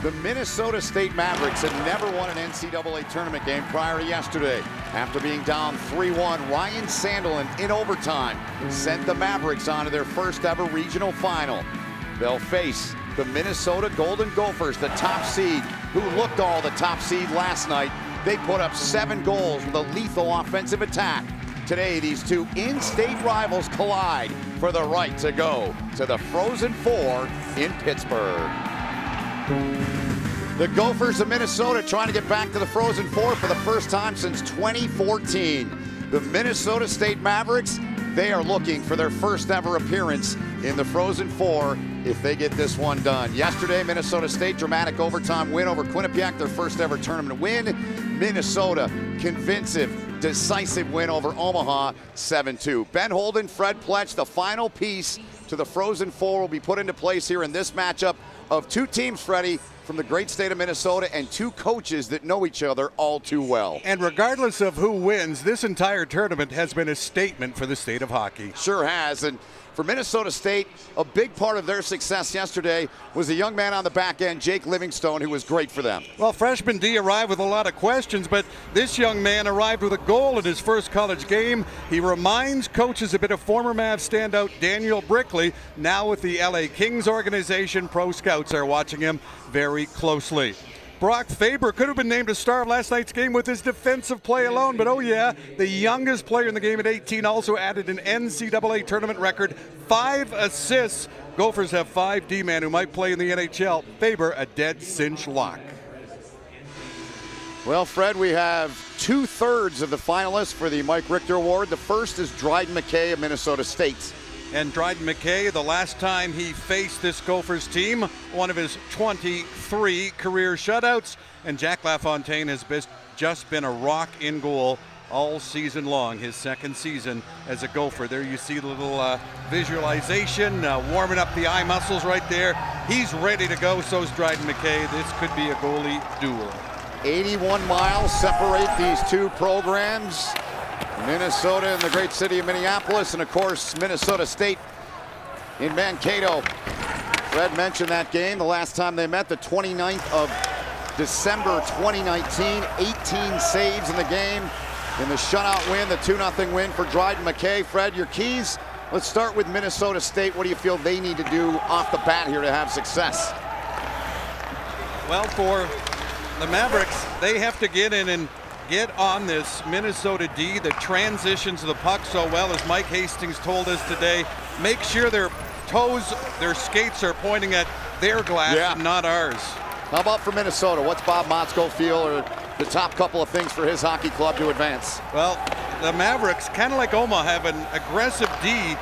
The Minnesota State Mavericks had never won an NCAA tournament game prior to yesterday. After being down 3-1, Ryan Sandelin in overtime sent the Mavericks on to their first ever regional final. They'll face the Minnesota Golden Gophers, the top seed, who looked all the top seed last night. They put up 7 goals with a lethal offensive attack. Today, these two in-state rivals collide for the right to go to the Frozen Four in Pittsburgh. The Gophers of Minnesota trying to get back to the Frozen Four for the first time since 2014. The Minnesota State Mavericks, they are looking for their first ever appearance in the Frozen Four if they get this one done. Yesterday, Minnesota State dramatic overtime win over Quinnipiac, their first ever tournament win. Minnesota, convincing, decisive win over Omaha, 7-2. Ben Holden, Fred Pletch, the final piece to the Frozen Four will be put into place here in this matchup of two teams, Freddie, from the great state of Minnesota and two coaches that know each other all too well. And regardless of who wins, this entire tournament has been a statement for the state of hockey. Sure has. And for Minnesota State, a big part of their success yesterday was a young man on the back end, Jake Livingstone, who was great for them. Well, freshman D arrived with a lot of questions, but this young man arrived with a goal in his first college game. He reminds coaches a bit of former Mav standout Daniel Brickley. Now with the LA Kings organization, pro scouts are watching him very closely. Brock Faber could have been named a star of last night's game with his defensive play alone, but oh yeah, the youngest player in the game at 18 also added an NCAA tournament record, 5 assists. Gophers have 5 D-men who might play in the NHL. Faber, a dead cinch lock. Well, Fred, we have 2/3 of the finalists for the Mike Richter Award. The first is Dryden McKay of Minnesota State. And Dryden McKay, the last time he faced this Gophers team, one of his 23 career shutouts. And Jack LaFontaine has just been a rock in goal all season long, his second season as a Gopher. There you see the little visualization, warming up the eye muscles right there. He's ready to go, so's Dryden McKay. This could be a goalie duel. 81 miles separate these two programs. Minnesota and the great city of Minneapolis, and of course Minnesota State in Mankato. Fred mentioned that game the last time they met, the 29th of December 2019. 18 saves in the game in the shutout win, the 2-0 win for Dryden McKay. Fred, your keys. Let's start with Minnesota State. What do you feel they need to do off the bat here to have success? Well, for the Mavericks, they have to get in and get on this Minnesota D that transitions the puck so well, as Mike Hastings told us today. Make sure their toes, their skates are pointing at their glass and not ours. How about for Minnesota? What's Bob Motzko feel are the top couple of things for his hockey club to advance? Well, the Mavericks, kind of like Omaha, have an aggressive D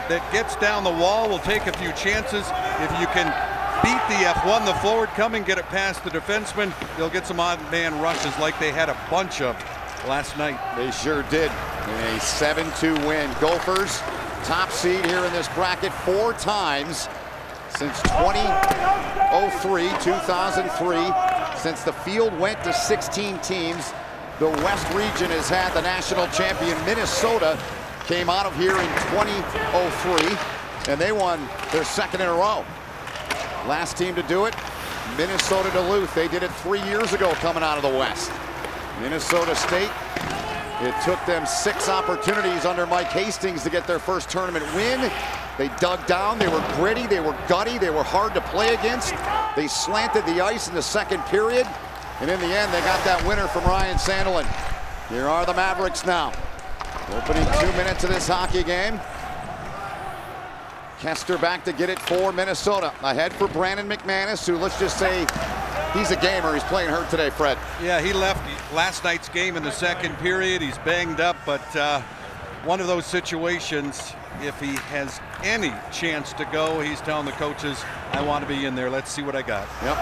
that gets down the wall, will take a few chances. If you can beat the F1, the forward coming, get it past the defenseman, they'll get some odd man rushes like they had a bunch of last night. They sure did in a 7-2 win. Gophers, top seed here in this bracket 4 times since 2003, since the field went to 16 teams. The West region has had the national champion. Minnesota came out of here in 2003, and they won their second in a row. Last team to do it, Minnesota Duluth. They did it 3 years ago coming out of the West. Minnesota State, it took them 6 opportunities under Mike Hastings to get their first tournament win. They dug down, they were gritty, they were gutty, they were hard to play against. They slanted the ice in the second period, and in the end they got that winner from Ryan Sandelin. Here are the Mavericks now. Opening 2 minutes of this hockey game. Kester back to get it for Minnesota. Ahead for Brandon McManus, who, let's just say, he's a gamer. He's playing hurt today, Fred. Yeah, he left last night's game in the second period. He's banged up, but one of those situations, if he has any chance to go, he's telling the coaches, I want to be in there. Let's see what I got. Yep.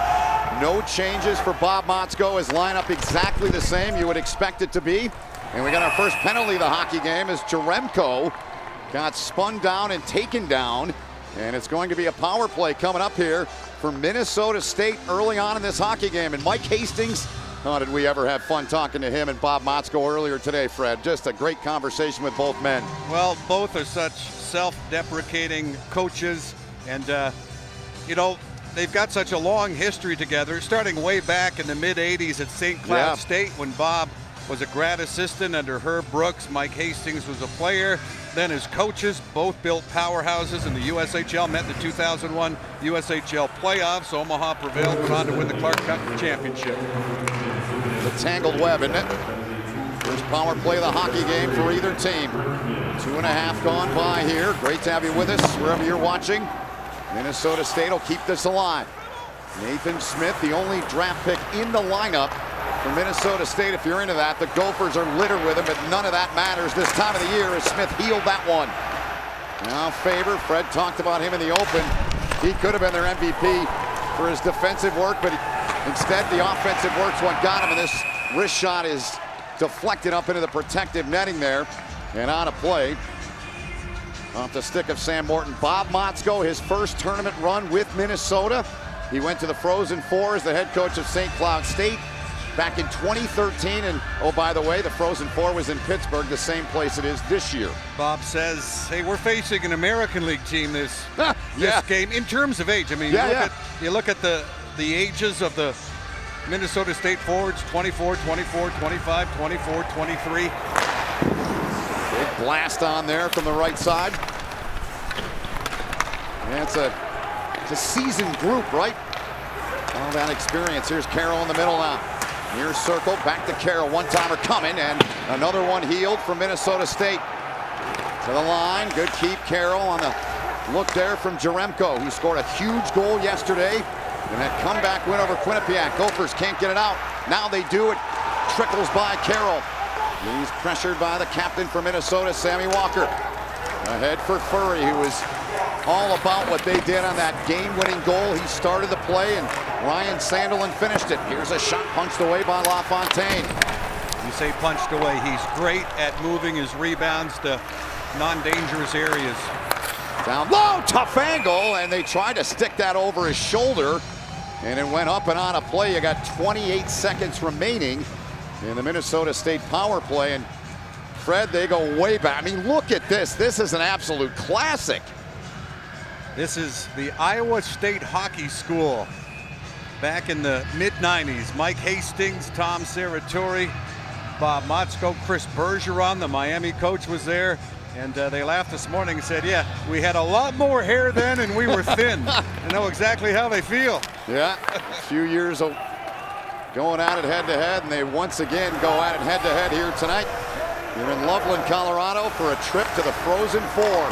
No changes for Bob Motzko. His lineup exactly the same you would expect it to be. And we got our first penalty of the hockey game as Jaremko got spun down and taken down, and it's going to be a power play coming up here for Minnesota State early on in this hockey game. And Mike Hastings, oh, did we ever have fun talking to him and Bob Motzko earlier today, Fred. Just a great conversation with both men. Well, both are such self-deprecating coaches, and you know, they've got such a long history together, starting way back in the mid-'80s at St. Cloud State when Bob was a grad assistant under Herb Brooks. Mike Hastings was a player. Then as coaches, both built powerhouses in the USHL, met in the 2001 USHL playoffs. Omaha prevailed, went on to win the Clark Cup championship. The tangled web, isn't it? First power play of the hockey game for either team. 2.5 gone by here. Great to have you with us wherever you're watching. Minnesota State will keep this alive. Nathan Smith, the only draft pick in the lineup for Minnesota State. If you're into that, the Gophers are littered with him, but none of that matters this time of the year as Smith healed that one. Now Faber, Fred talked about him in the open. He could have been their MVP for his defensive work, but instead the offensive work's what got him, and this wrist shot is deflected up into the protective netting there and on a play. Off the stick of Sam Morton. Bob Motzko, his first tournament run with Minnesota. He went to the Frozen Four as the head coach of St. Cloud State back in 2013. And oh, by the way, the Frozen Four was in Pittsburgh, the same place it is this year. Bob says, hey, we're facing an American League team this Yeah. game in terms of age. I mean, you look at the ages of the Minnesota State forwards, 24, 24, 25, 24, 23. Big blast on there from the right side. And it's a seasoned group, right? All that experience. Here's Carroll in the middle now. Near circle, back to Carroll. One-timer coming, and another one healed from Minnesota State. To the line, good keep. Carroll on the look there from Jaremko, who scored a huge goal yesterday. And that comeback win over Quinnipiac. Gophers can't get it out. Now they do. It trickles by Carroll. He's pressured by the captain for Minnesota, Sammy Walker. Ahead for Furry, who was all about what they did on that game-winning goal. He started the play, and Ryan Sandelin finished it. Here's a shot punched away by LaFontaine. You say punched away. He's great at moving his rebounds to non-dangerous areas. Down low, tough angle, and they tried to stick that over his shoulder, and it went up and on a play. You got 28 seconds remaining in the Minnesota State power play, and Fred, they go way back. I mean, look at this. This is an absolute classic. This is the Iowa State Hockey School. Back in the mid-90s, Mike Hastings, Tom Serratore, Bob Motzko, Chris Bergeron, the Miami coach, was there. And they laughed this morning and said, yeah, we had a lot more hair then and we were thin. I know exactly how they feel. Yeah, a few years of going at it head-to-head, and they once again go at it head-to-head here tonight. You're in Loveland, Colorado for a trip to the Frozen Four.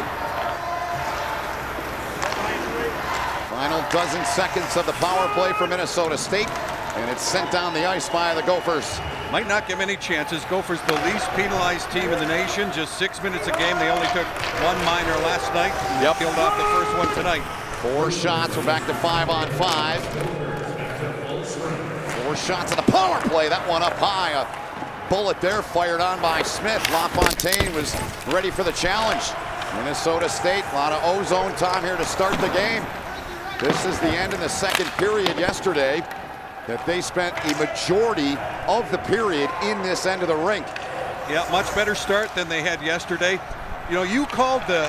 Final dozen seconds of the power play for Minnesota State, and it's sent down the ice by the Gophers. Might not give any chances. Gophers the least penalized team in the nation. Just 6 minutes a game. They only took one minor last night. Yep. Killed off the first one tonight. 4 shots. We're back to 5-on-5. 4 shots of the power play. That one up high. A bullet there fired on by Smith. LaFontaine was ready for the challenge. Minnesota State, a lot of ozone time here to start the game. This is the end in the second period yesterday, that they spent a majority of the period in this end of the rink. Yeah, much better start than they had yesterday. You know, you called the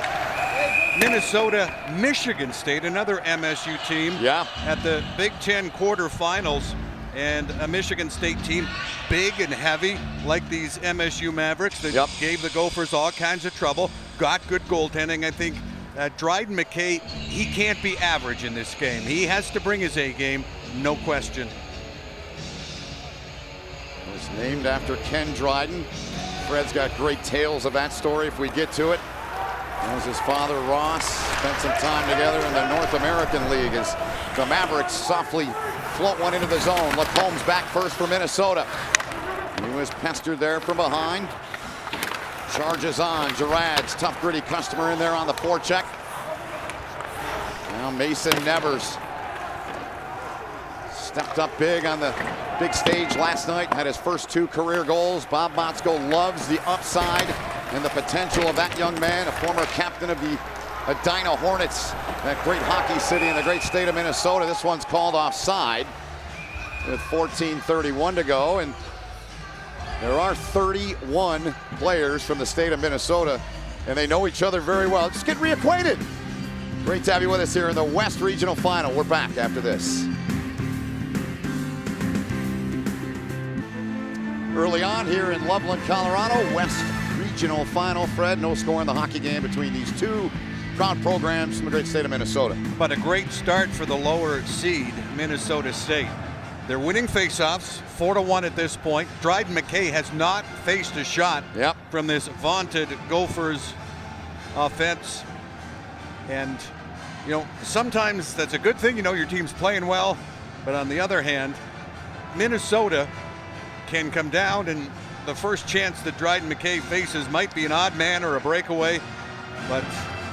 Minnesota Michigan State, another MSU team, at the Big Ten quarterfinals, and a Michigan State team big and heavy like these MSU Mavericks that gave the Gophers all kinds of trouble, got good goaltending. I think Dryden McKay, he can't be average in this game. He has to bring his A game, no question. It was named after Ken Dryden. Fred's got great tales of that story if we get to it. That was his father, Ross. Spent some time together in the North American League as the Mavericks softly float one into the zone. Lacombe's back first for Minnesota. He was pestered there from behind. Charges on. Girad's tough, gritty customer in there on the forecheck. Now Mason Nevers stepped up big on the big stage last night. Had his first 2 career goals. Bob Motzko loves the upside and the potential of that young man, a former captain of the Edina Hornets, that great hockey city in the great state of Minnesota. This one's called offside with 14:31 to go, and there are 31 players from the state of Minnesota, and they know each other very well. Just get reacquainted. Great to have you with us here in the West Regional Final. We're back after this. Early on here in Loveland, Colorado, West Regional Final. Fred, no score in the hockey game between these two proud programs from the great state of Minnesota. But a great start for the lower seed, Minnesota State. They're winning faceoffs, 4-1 at this point. Dryden McKay has not faced a shot from this vaunted Gophers offense. And, you know, sometimes that's a good thing, you know, your team's playing well. But on the other hand, Minnesota can come down, and the first chance that Dryden McKay faces might be an odd man or a breakaway. But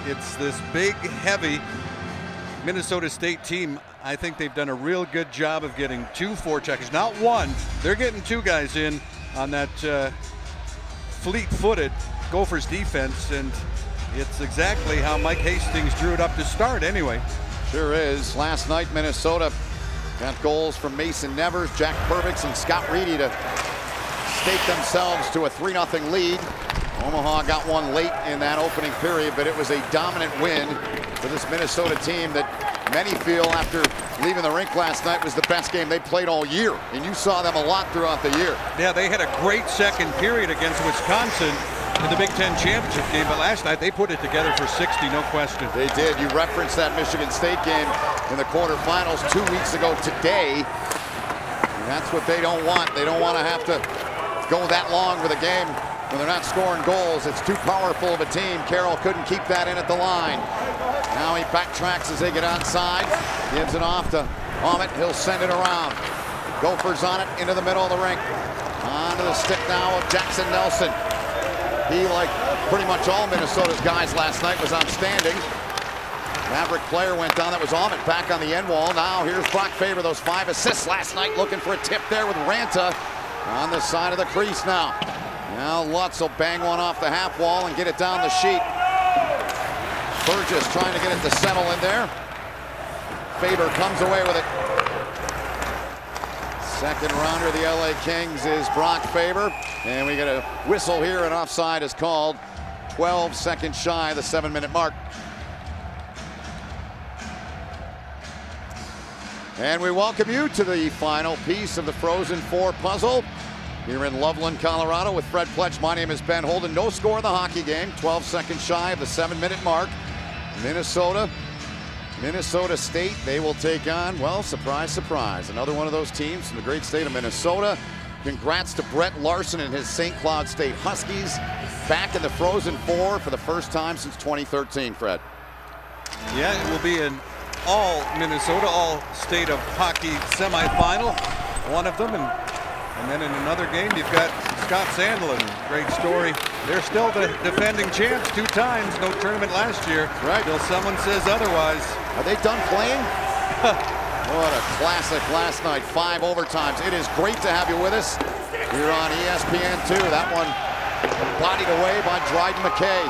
it's this big, heavy Minnesota State team. I think they've done a real good job of getting 2 forecheckers, not one. They're getting 2 guys in on that fleet-footed Gophers defense, and it's exactly how Mike Hastings drew it up to start anyway. Sure is. Last night, Minnesota got goals from Mason Nevers, Jack Purvix, and Scott Reedy to stake themselves to a 3-0 lead. Omaha got one late in that opening period, but it was a dominant win for this Minnesota team that many feel, after leaving the rink last night, was the best game they played all year. And you saw them a lot throughout the year. Yeah, they had a great second period against Wisconsin in the Big Ten championship game, but last night they put it together for 60, no question. They did. You referenced that Michigan State game in the quarterfinals 2 weeks ago today. And that's what they don't want. They don't want to have to go that long with a game when they're not scoring goals. It's too powerful of a team. Carroll couldn't keep that in at the line. Now he backtracks as they get outside. Gives it off to Ahmet. He'll send it around. Gophers on it into the middle of the rink. Onto the stick now of Jackson Nelson. He, like pretty much all Minnesota's guys last night, was outstanding. Maverick player went down. That was Ahmet back on the end wall. Now here's Brock Faber. Those 5 assists last night, looking for a tip there with Ranta on the side of the crease now. Now Lutz will bang one off the half wall and get it down the sheet. Burgess trying to get it to settle in there. Faber comes away with it. Second rounder of the LA Kings is Brock Faber. And we get a whistle here, and offside is called. 12 seconds shy of the 7-minute mark. And we welcome you to the final piece of the Frozen Four puzzle here in Loveland, Colorado with Fred Pletch. My name is Ben Holden. No score in the hockey game. 12 seconds shy of the 7-minute mark. Minnesota State, they will take on, well, surprise, surprise, another one of those teams from the great state of Minnesota. Congrats to Brett Larson and his St. Cloud State Huskies back in the Frozen Four for the first time since 2013, Fred. Yeah, it will be an all Minnesota, all state of hockey semifinal, one of them, and then in another game you've got Scott Sandlin. Great story. They're still the defending champs 2 times, no tournament last year. Right. Till someone says otherwise. Are they done playing? What a classic last night, 5 overtimes. It is great to have you with us here on ESPN2. That one bodied away by Dryden McKay.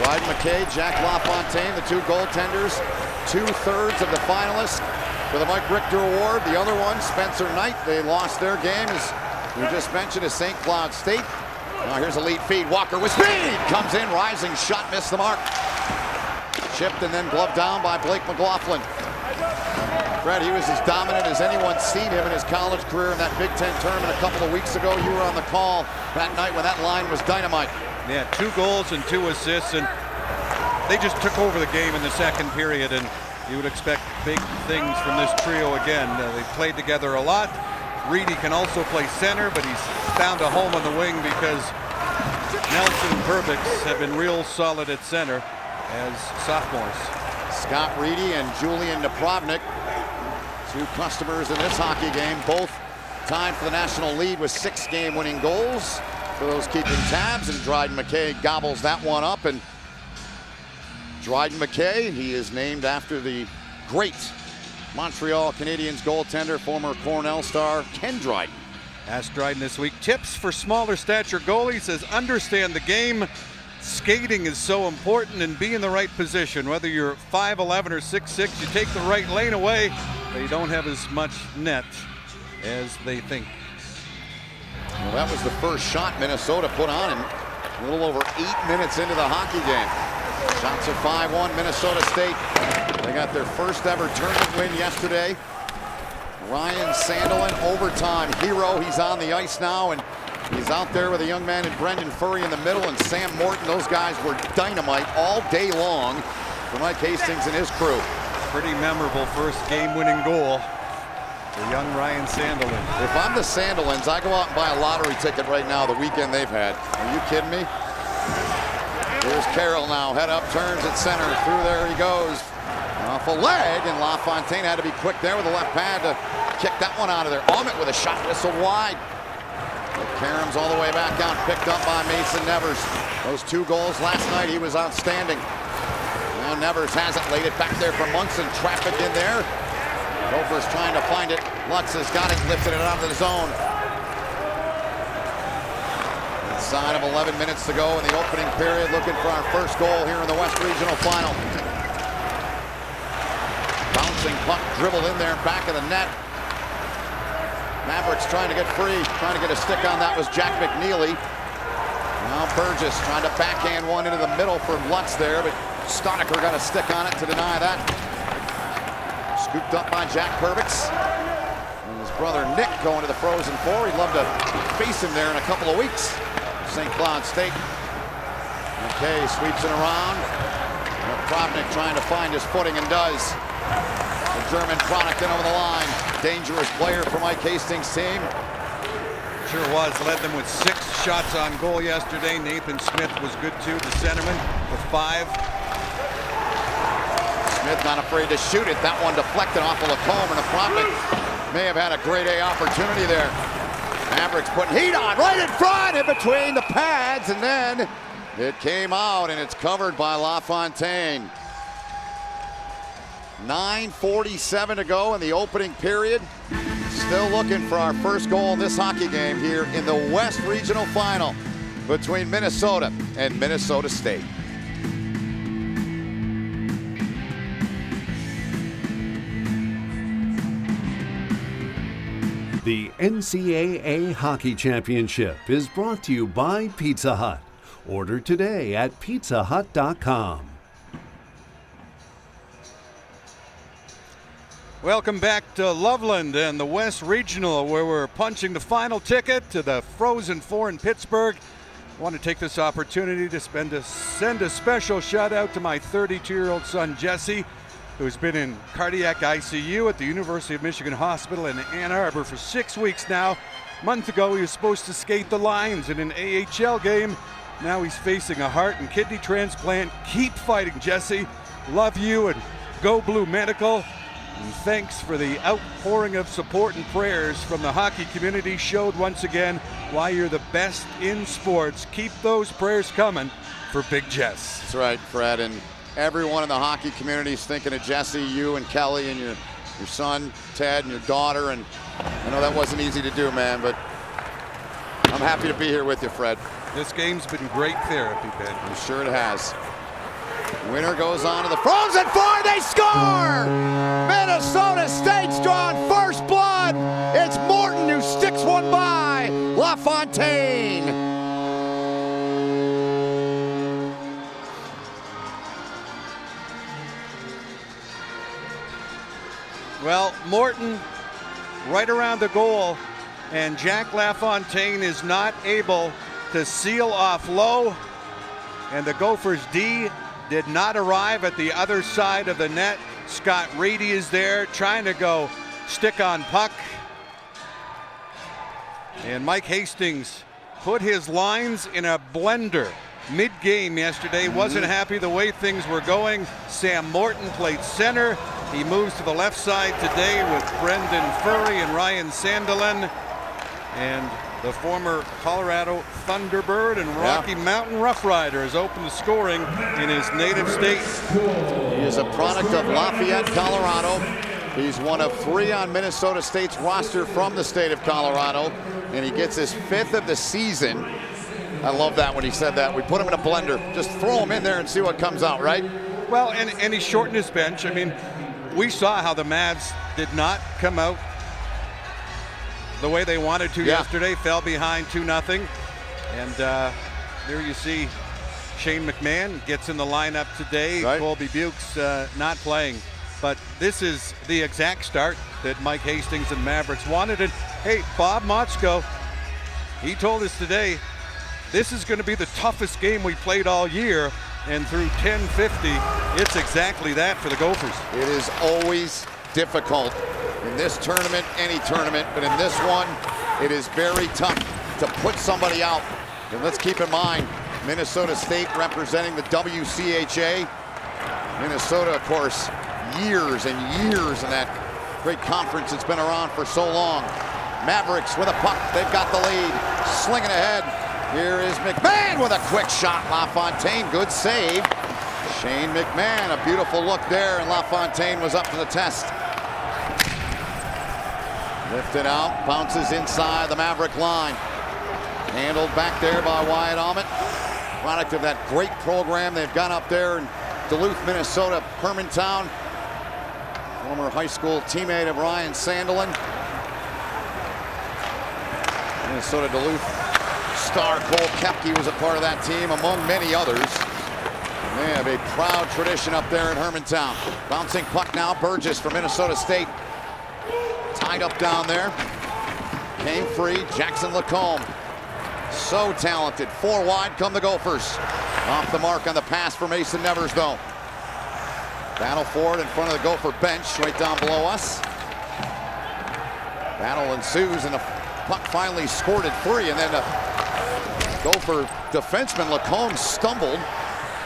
Dryden McKay, Jack LaFontaine, the 2 goaltenders, 2/3 of the finalists for the Mike Richter Award. The other one, Spencer Knight, they lost their game, as we just mentioned, is St. Cloud State. Now here's a lead feed. Walker with speed comes in, rising shot, missed the mark. Chipped and then gloved down by Blake McLaughlin. Fred, he was as dominant as anyone's seen him in his college career in that Big Ten tournament a couple of weeks ago. You were on the call that night when that line was dynamite. Yeah, 2 goals and 2 assists, and they just took over the game in the second period, and you would expect big things from this trio again. They played together a lot. Reedy can also play center, but he's found a home on the wing because Nelson and Purvix have been real solid at center as sophomores. Scott Reedy and Julian Napravnik, 2 customers in this hockey game, both tied for the national lead with 6 game-winning goals for those keeping tabs, and Dryden McKay gobbles that one up. And Dryden McKay, he is named after the great Montreal Canadiens goaltender, former Cornell star Ken Dryden. Asked Dryden this week, tips for smaller stature goalies, says understand the game. Skating is so important, and be in the right position. Whether you're 5'11" or 6'6", you take the right lane away, they don't have as much net as they think. Well, that was the first shot Minnesota put on in a little over 8 minutes into the hockey game. Shots are 5-1 Minnesota State. They got their first ever tournament win yesterday. Ryan Sandelin, overtime hero. He's on the ice now, and he's out there with a young man in Brendan Furry in the middle, and Sam Morton. Those guys were dynamite all day long for Mike Hastings and his crew. Pretty memorable first game-winning goal for young Ryan Sandelin. If I'm the Sandelins, I go out and buy a lottery ticket right now the weekend they've had. Are you kidding me? Here's Carroll now, head up, turns at center, through there he goes. Off a leg, and LaFontaine had to be quick there with the left pad to kick that one out of there. Ahmet with a shot whistle wide. Karam's all the way back out, picked up by Mason Nevers. Those 2 goals last night, he was outstanding. Now Nevers has it, laid it back there for Munson. Traffic in there. Gophers trying to find it. Lutz has got it, lifted it out of the zone. Inside of 11 minutes to go in the opening period, looking for our first goal here in the West Regional Final. Bouncing puck dribbled in there, back of the net. Mavericks trying to get free, trying to get a stick on that was Jack McNeely. Now Burgess trying to backhand one into the middle for Lutz there, but Stonecker got a stick on it to deny that. Scooped up by Jack Perbix. And his brother Nick going to the Frozen Four. He'd love to face him there in a couple of weeks. St. Cloud State. Okay, sweeps it around. Probnik trying to find his footing and does. The German product in over the line. Dangerous player for Mike Hastings' team. Sure was. Led them with 6 shots on goal yesterday. Nathan Smith was good too, the centerman, with 5. Smith not afraid to shoot it. That one deflected off of Lacombe, and the Probnik may have had a grade A opportunity there. Mavericks putting heat on right in front, in between the pads, and then it came out, and it's covered by LaFontaine. 9:47 to go in the opening period. Still looking for our first goal in this hockey game here in the West Regional Final between Minnesota and Minnesota State. The NCAA Hockey Championship is brought to you by Pizza Hut. Order today at pizzahut.com. Welcome back to Loveland and the West Regional, where we're punching the final ticket to the Frozen Four in Pittsburgh. I want to take this opportunity to send a special shout out to my 32-year-old son Jesse, who's been in cardiac ICU at the University of Michigan Hospital in Ann Arbor for 6 weeks now. A month ago, he was supposed to skate the lines in an AHL game. Now he's facing a heart and kidney transplant. Keep fighting, Jesse. Love you, and go Blue Medical. And thanks for the outpouring of support and prayers from the hockey community. Showed once again why you're the best in sports. Keep those prayers coming for Big Jess. That's right, Fred, and everyone in the hockey community is thinking of Jesse, you and Kelly and your son, Ted, and your daughter. And I know that wasn't easy to do, man, but I'm happy to be here with you, Fred. This game's been great therapy, Ben. I'm sure it has. Winner goes on to the Frozen Four. They score! Minnesota State's drawn first blood. It's Morton who sticks one by LaFontaine. Well, Morton right around the goal, and Jack LaFontaine is not able to seal off low, and the Gophers D did not arrive at the other side of the net. Scott Rady is there trying to go stick on puck, and Mike Hastings put his lines in a blender mid-game yesterday. Wasn't happy the way things were going. Sam Morton played center. He moves to the left side today with Brendan Furry and Ryan Sandelin, and the former Colorado Thunderbird and Rocky Mountain Rough Rider has opened the scoring in his native state. He is a product of Lafayette, Colorado. He's one of 3 on Minnesota State's roster from the state of Colorado, and he gets his 5th of the season. I love that when he said that. We put him in a blender. Just throw him in there and see what comes out, right? Well, and he shortened his bench. I mean, we saw how the Mavs did not come out the way they wanted to yesterday. Fell behind 2-0. And there you see Shane McMahon gets in the lineup today. Right. Colby Bukes not playing. but this is the exact start that Mike Hastings and Mavericks wanted. And hey, Bob Motzko, he told us today, this is going to be the toughest game we played all year. And through 10:50, it's exactly that for the Gophers. It is always difficult in this tournament, any tournament, but in this one, it is very tough to put somebody out. And let's keep in mind, Minnesota State representing the WCHA. Minnesota, of course, years and years in that great conference that's been around for so long. Mavericks with a puck, they've got the lead, slinging ahead. Here is McMahon with a quick shot. LaFontaine, good save. Shane McMahon, a beautiful look there, and LaFontaine was up to the test. Lifted out, bounces inside the Maverick line. Handled back there by Wyatt Almond. Product of that great program they've got up there in Duluth, Minnesota, Hermantown. Former high school teammate of Ryan Sandelin. Minnesota Duluth star Cole Koepke was a part of that team, among many others. They have a proud tradition up there in Hermantown. Bouncing puck now, Burgess from Minnesota State. Tied up down there. Came free, Jackson Lacombe. So talented. 4 wide come the Gophers. Off the mark on the pass for Mason Nevers, though. Battle for it in front of the Gopher bench, right down below us. Battle ensues, and the puck finally squirted free, and then the Gopher defenseman Lacombe stumbled.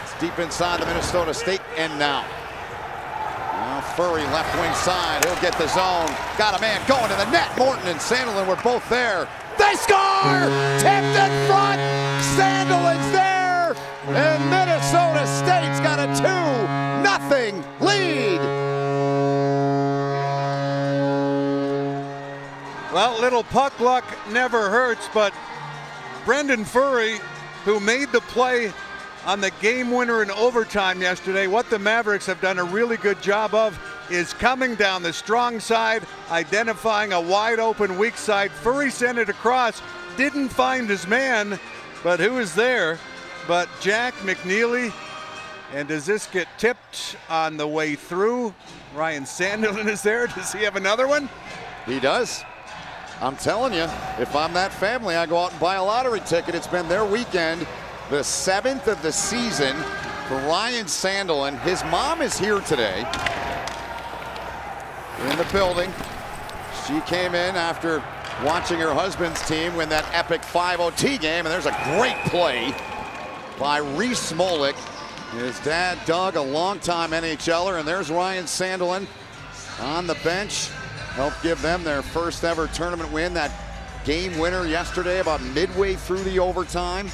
It's deep inside the Minnesota State end now. Now Furry left wing side. He'll get the zone. Got a man going to the net. Morton and Sandelin were both there. They score! Tipped in front. Sandelin's there, and Minnesota State's got a 2-0 lead. Well, little puck luck never hurts, but Brendan Furry, who made the play on the game winner in overtime yesterday, what the Mavericks have done a really good job of is coming down the strong side, identifying a wide open weak side. Furry sent it across, didn't find his man, but who is there but Jack McNeely? And does this get tipped on the way through? Ryan Sandelin is there. Does he have another one? He does. I'm telling you, if I'm that family, I go out and buy a lottery ticket. It's been their weekend, the 7th of the season for Ryan Sandelin. His mom is here today in the building. She came in after watching her husband's team win that epic 5-0 game, and there's a great play by Reese Smolik. His dad, Doug, a longtime NHLer, and there's Ryan Sandelin on the bench. Helped give them their first ever tournament win. That game winner yesterday, about midway through the overtime.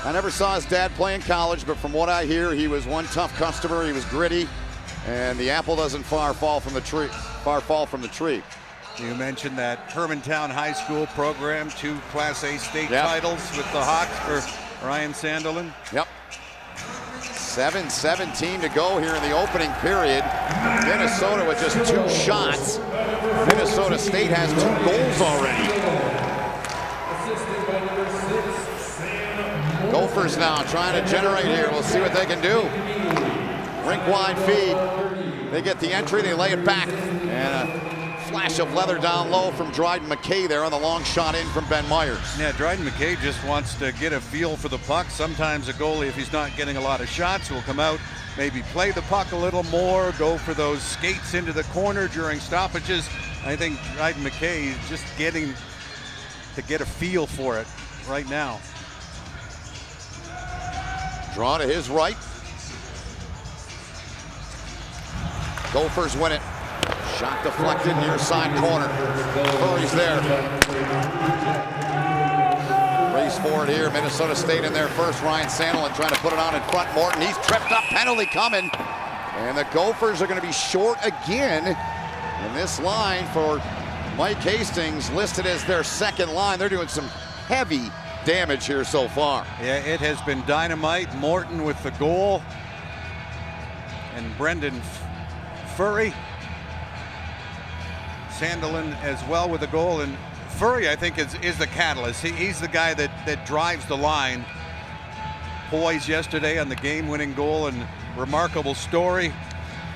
I never saw his dad play in college, but from what I hear, he was one tough customer. He was gritty, and the apple doesn't far fall from the tree. You mentioned that Hermantown High School program, 2 Class A state titles with the Hawks for Ryan Sandelin. Yep. 7:17 to go here in the opening period. Minnesota with just 2 shots. Minnesota State has 2 goals already. Gophers now trying to generate here. We'll see what they can do. Rink wide feed. They get the entry, they lay it back. And a flash of leather down low from Dryden McKay there on the long shot in from Ben Myers. Yeah, Dryden McKay just wants to get a feel for the puck. Sometimes a goalie, if he's not getting a lot of shots, will come out, maybe play the puck a little more, go for those skates into the corner during stoppages. I think Dryden McKay is just getting to get a feel for it right now. Draw to his right. Gophers win it. Shot deflected near side corner. Furry's there. Race forward here. Minnesota State in there first. Ryan Sandelin trying to put it on in front. Morton, he's tripped up. Penalty coming. And the Gophers are going to be short again. And this line for Mike Hastings, listed as their second line. They're doing some heavy damage here so far. Yeah, it has been dynamite. Morton with the goal. And Brendan Furry. Sandelin as well with a goal, and Furry, I think, is the catalyst. He's the guy that drives the line. Poise yesterday on the game-winning goal, and remarkable story.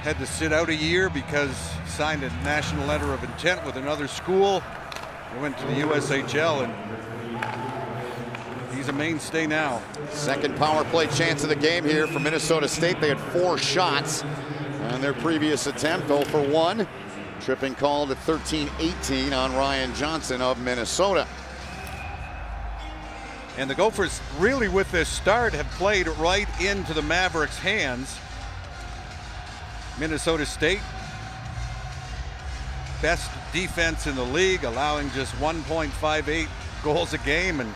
had to sit out a year because he signed a national letter of intent with another school. He went to the USHL, and he's a mainstay now. Second power play chance of the game here for Minnesota State. They had 4 shots on their previous attempt, 0 for 1. Tripping called at 13-18 on Ryan Johnson of Minnesota. And the Gophers really with this start have played right into the Mavericks' hands. Minnesota State, best defense in the league, allowing just 1.58 goals a game, and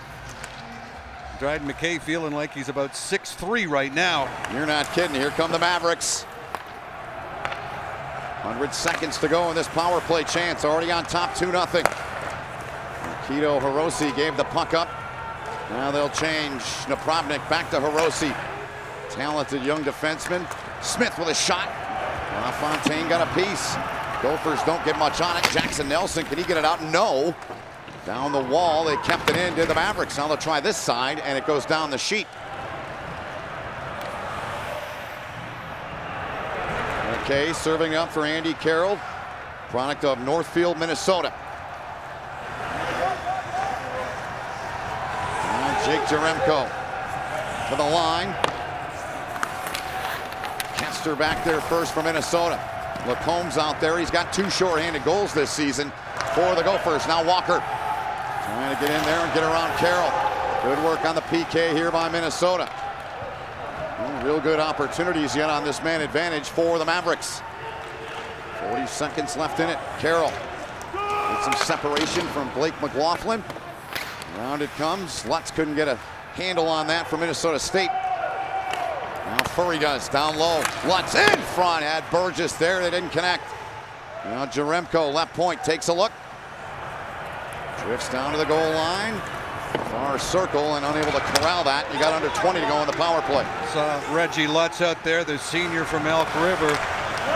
Dryden McKay feeling like he's about 6'3" right now. You're not kidding. Here come the Mavericks. 100 seconds to go in this power play chance. Already on top 2-0. Akito Hirose gave the puck up. Now they'll change. Napravnik back to Hirose. Talented young defenseman. Smith with a shot. LaFontaine got a piece. Gophers don't get much on it. Jackson Nelson, can he get it out? No. Down the wall, they kept it in to the Mavericks. Now they'll try this side, and it goes down the sheet. Okay, serving up for Andy Carroll, product of Northfield, Minnesota. Now Jake Jaremko to the line. Kester back there first for Minnesota. Lacombe's out there. He's got 2 shorthanded goals this season for the Gophers. Now Walker trying to get in there and get around Carroll. Good work on the PK here by Minnesota. Real good opportunities yet on this man advantage for the Mavericks. 40 seconds left in it. Carroll with some separation from Blake McLaughlin. Around it comes. Lutz couldn't get a handle on that for Minnesota State. Now Furry does down low. Lutz in front. Had Burgess there. They didn't connect. Now Jaremko left point takes a look. Drifts down to the goal line. Far circle and unable to corral that. You got under 20 to go in the power play. Saw Reggie Lutz out there, the senior from Elk River.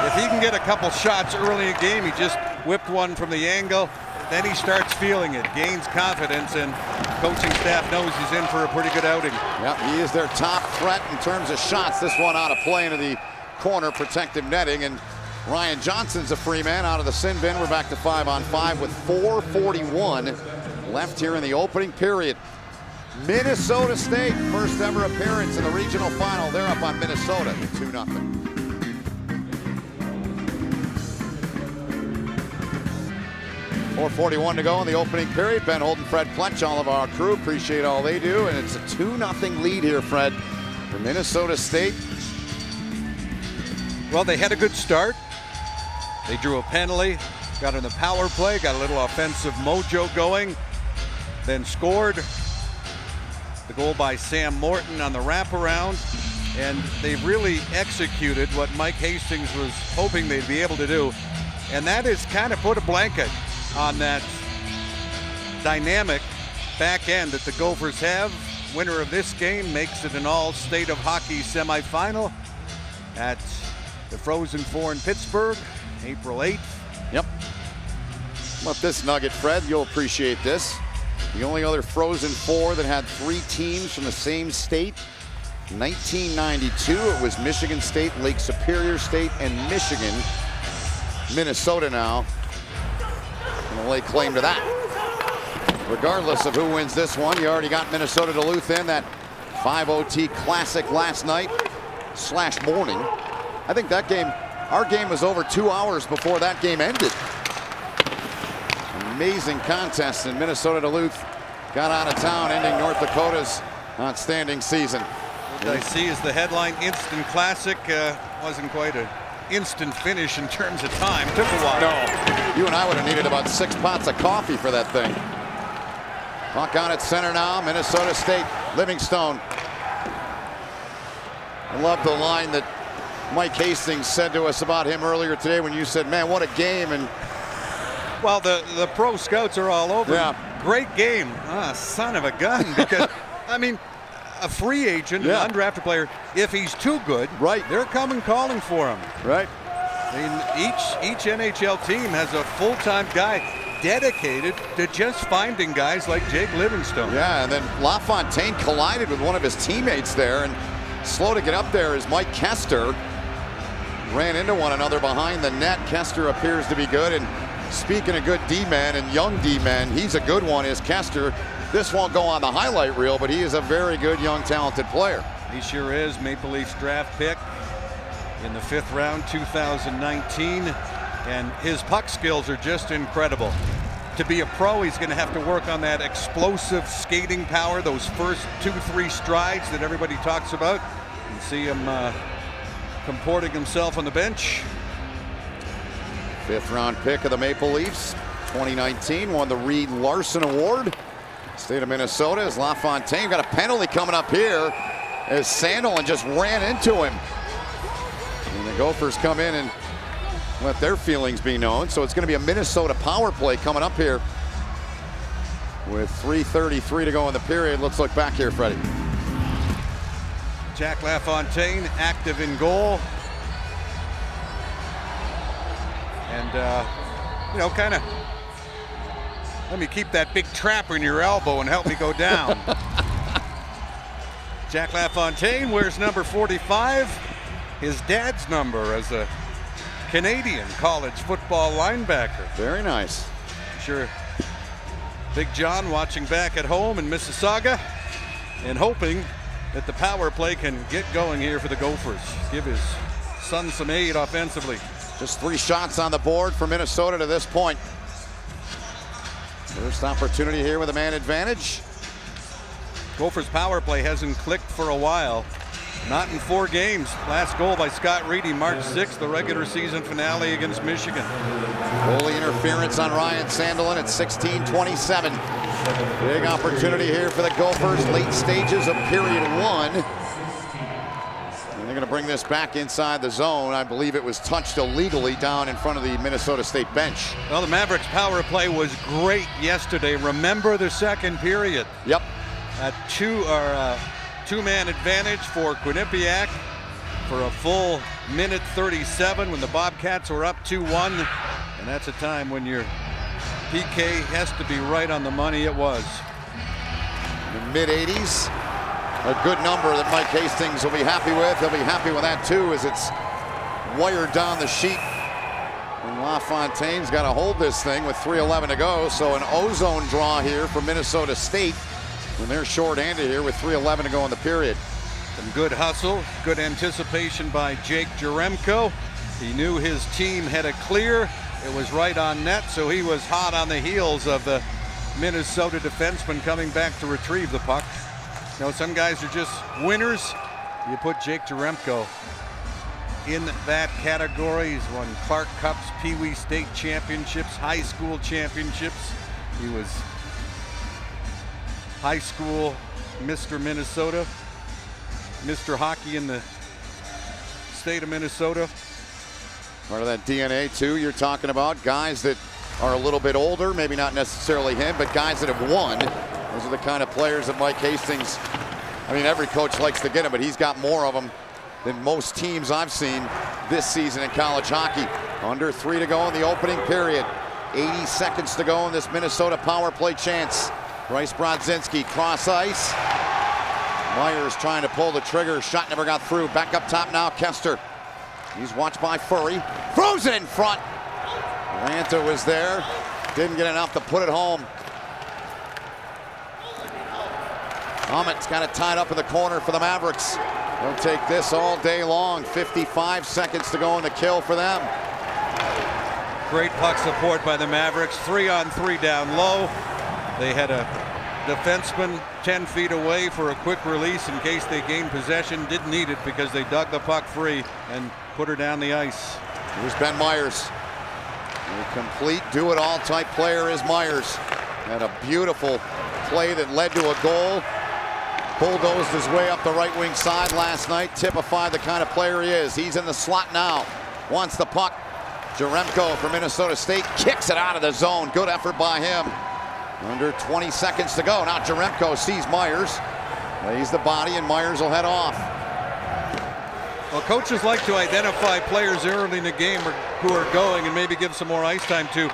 If he can get a couple shots early in the game, he just whipped one from the angle. Then he starts feeling it, gains confidence, and coaching staff knows he's in for a pretty good outing. Yep, he is their top threat in terms of shots. This one out of play into the corner, protective netting, and Ryan Johnson's a free man out of the sin bin. We're back to 5-on-5 with 4:41 left here in the opening period. Minnesota State, first ever appearance in the regional final. They're up on Minnesota 2-0. .441 to go in the opening period. Ben Holden, Fred Pletch, all of our crew, appreciate all they do. And it's a 2-0 lead here, Fred, for Minnesota State. Well, they had a good start. They drew a penalty, got in the power play, got a little offensive mojo going, then scored. The goal by Sam Morton on the wraparound, and they really executed what Mike Hastings was hoping they'd be able to do, and that is kind of put a blanket on that dynamic back end that the Gophers have. Winner of this game makes it an all-state of hockey semifinal at the Frozen Four in Pittsburgh, April 8th. Yep. How about this nugget, Fred? You'll appreciate this. The only other Frozen Four that had 3 teams from the same state. 1992, it was Michigan State, Lake Superior State, and Michigan. Minnesota now going to lay claim to that. Regardless of who wins this one, you already got Minnesota Duluth in that 5 OT Classic last night / morning. I think that game, our game was over 2 hours before that game ended. Amazing contest, and Minnesota Duluth got out of town, ending North Dakota's outstanding season. What I see is the headline Instant Classic. Wasn't quite an instant finish in terms of time. Took a while. No, you and I would have needed about 6 pots of coffee for that thing. Puck on at center now, Minnesota State. Livingstone. I love the line that Mike Hastings said to us about him earlier today when you said, man, what a game. And well, the pro scouts are all over. Yeah. Great game. Ah, son of a gun. Because, I mean, a free agent, yeah, an undrafted player, if he's too good, right, they're coming calling for him. Right. I mean, each NHL team has a full-time guy dedicated to just finding guys like Jake Livingstone. Yeah, and then LaFontaine collided with one of his teammates there, and slow to get up there is Mike Kester. ran into one another behind the net. Kester appears to be good. And speaking of good D-men and young D-men, he's a good one, is Kester. This won't go on the highlight reel, but he is a very good, young, talented player. He sure is. Maple Leafs draft pick in the 5th round, 2019. And his puck skills are just incredible. To be a pro, he's going to have to work on that explosive skating power, those first 2-3 strides that everybody talks about. You can see him comporting himself on the bench. 5th round pick of the Maple Leafs, 2019, won the Reed Larson Award. State of Minnesota as LaFontaine got a penalty coming up here as Sandelin just ran into him. And the Gophers come in and let their feelings be known. So it's going to be a Minnesota power play coming up here with 3:33 to go in the period. Let's look back here, Freddie. Jack LaFontaine active in goal. And, you know, kind of, let me keep that big trapper in your elbow and help me go down. Jack LaFontaine wears number 45, his dad's number as a Canadian college football linebacker. Very nice. Sure. Big John watching back at home in Mississauga and hoping that the power play can get going here for the Gophers. Give his son some aid offensively. Just 3 shots on the board for Minnesota to this point. First opportunity here with a man advantage. Gophers power play hasn't clicked for a while. Not in 4 games. Last goal by Scott Reedy, March 6th, the regular season finale against Michigan. Goalie interference on Ryan Sandelin at 16:27. Big opportunity here for the Gophers, late stages of period 1. And they're going to bring this back inside the zone. I believe it was touched illegally down in front of the Minnesota State bench. Well, the Mavericks power play was great yesterday. Remember the second period. Yep. A two-man advantage for Quinnipiac for a full minute 37 when the Bobcats were up 2-1. And that's a time when your PK has to be right on the money. It was. In the mid-80s. A good number that Mike Hastings will be happy with. He'll be happy with that too, as it's wired down the sheet. And LaFontaine's got to hold this thing with 3:11 to go. So an ozone draw here for Minnesota State. And they're short-handed here with 3:11 to go in the period. Some good hustle, good anticipation by Jake Jaremko. He knew his team had a clear. It was right on net, so he was hot on the heels of the Minnesota defenseman coming back to retrieve the puck. You know, some guys are just winners. You put Jake Jaremko in that category. He's won Clark Cups, Pee Wee State Championships, high school championships. He was high school Mr. Minnesota, Mr. Hockey in the state of Minnesota. Part of that DNA too you're talking about. Guys that are a little bit older, maybe not necessarily him, but guys that have won. Those are the kind of players that Mike Hastings, I mean, every coach likes to get him, but he's got more of them than most teams I've seen this season in college hockey. Under 3 to go in the opening period. 80 seconds to go in this Minnesota power play chance. Bryce Brodzinski, cross ice. Myers trying to pull the trigger. Shot never got through. Back up top now, Kester. He's watched by Furry. Throws it in front. Ranta was there. Didn't get enough to put it home. Ahmet's got it tied up in the corner for the Mavericks. They'll take this all day long. 55 seconds to go in the kill for them. Great puck support by the Mavericks. 3-on-3 down low. They had a defenseman 10 feet away for a quick release in case they gained possession. Didn't need it because they dug the puck free and put her down the ice. Here's Ben Myers. A complete do-it-all type player is Myers. Had a beautiful play that led to a goal. Bulldozed his way up the right wing side last night. Typified the kind of player he is. He's in the slot now. Wants the puck. Jaremko from Minnesota State kicks it out of the zone. Good effort by him. Under 20 seconds to go. Now Jaremko sees Myers. Lays the body and Myers will head off. Well, coaches like to identify players early in the game who are going and maybe give some more ice time to.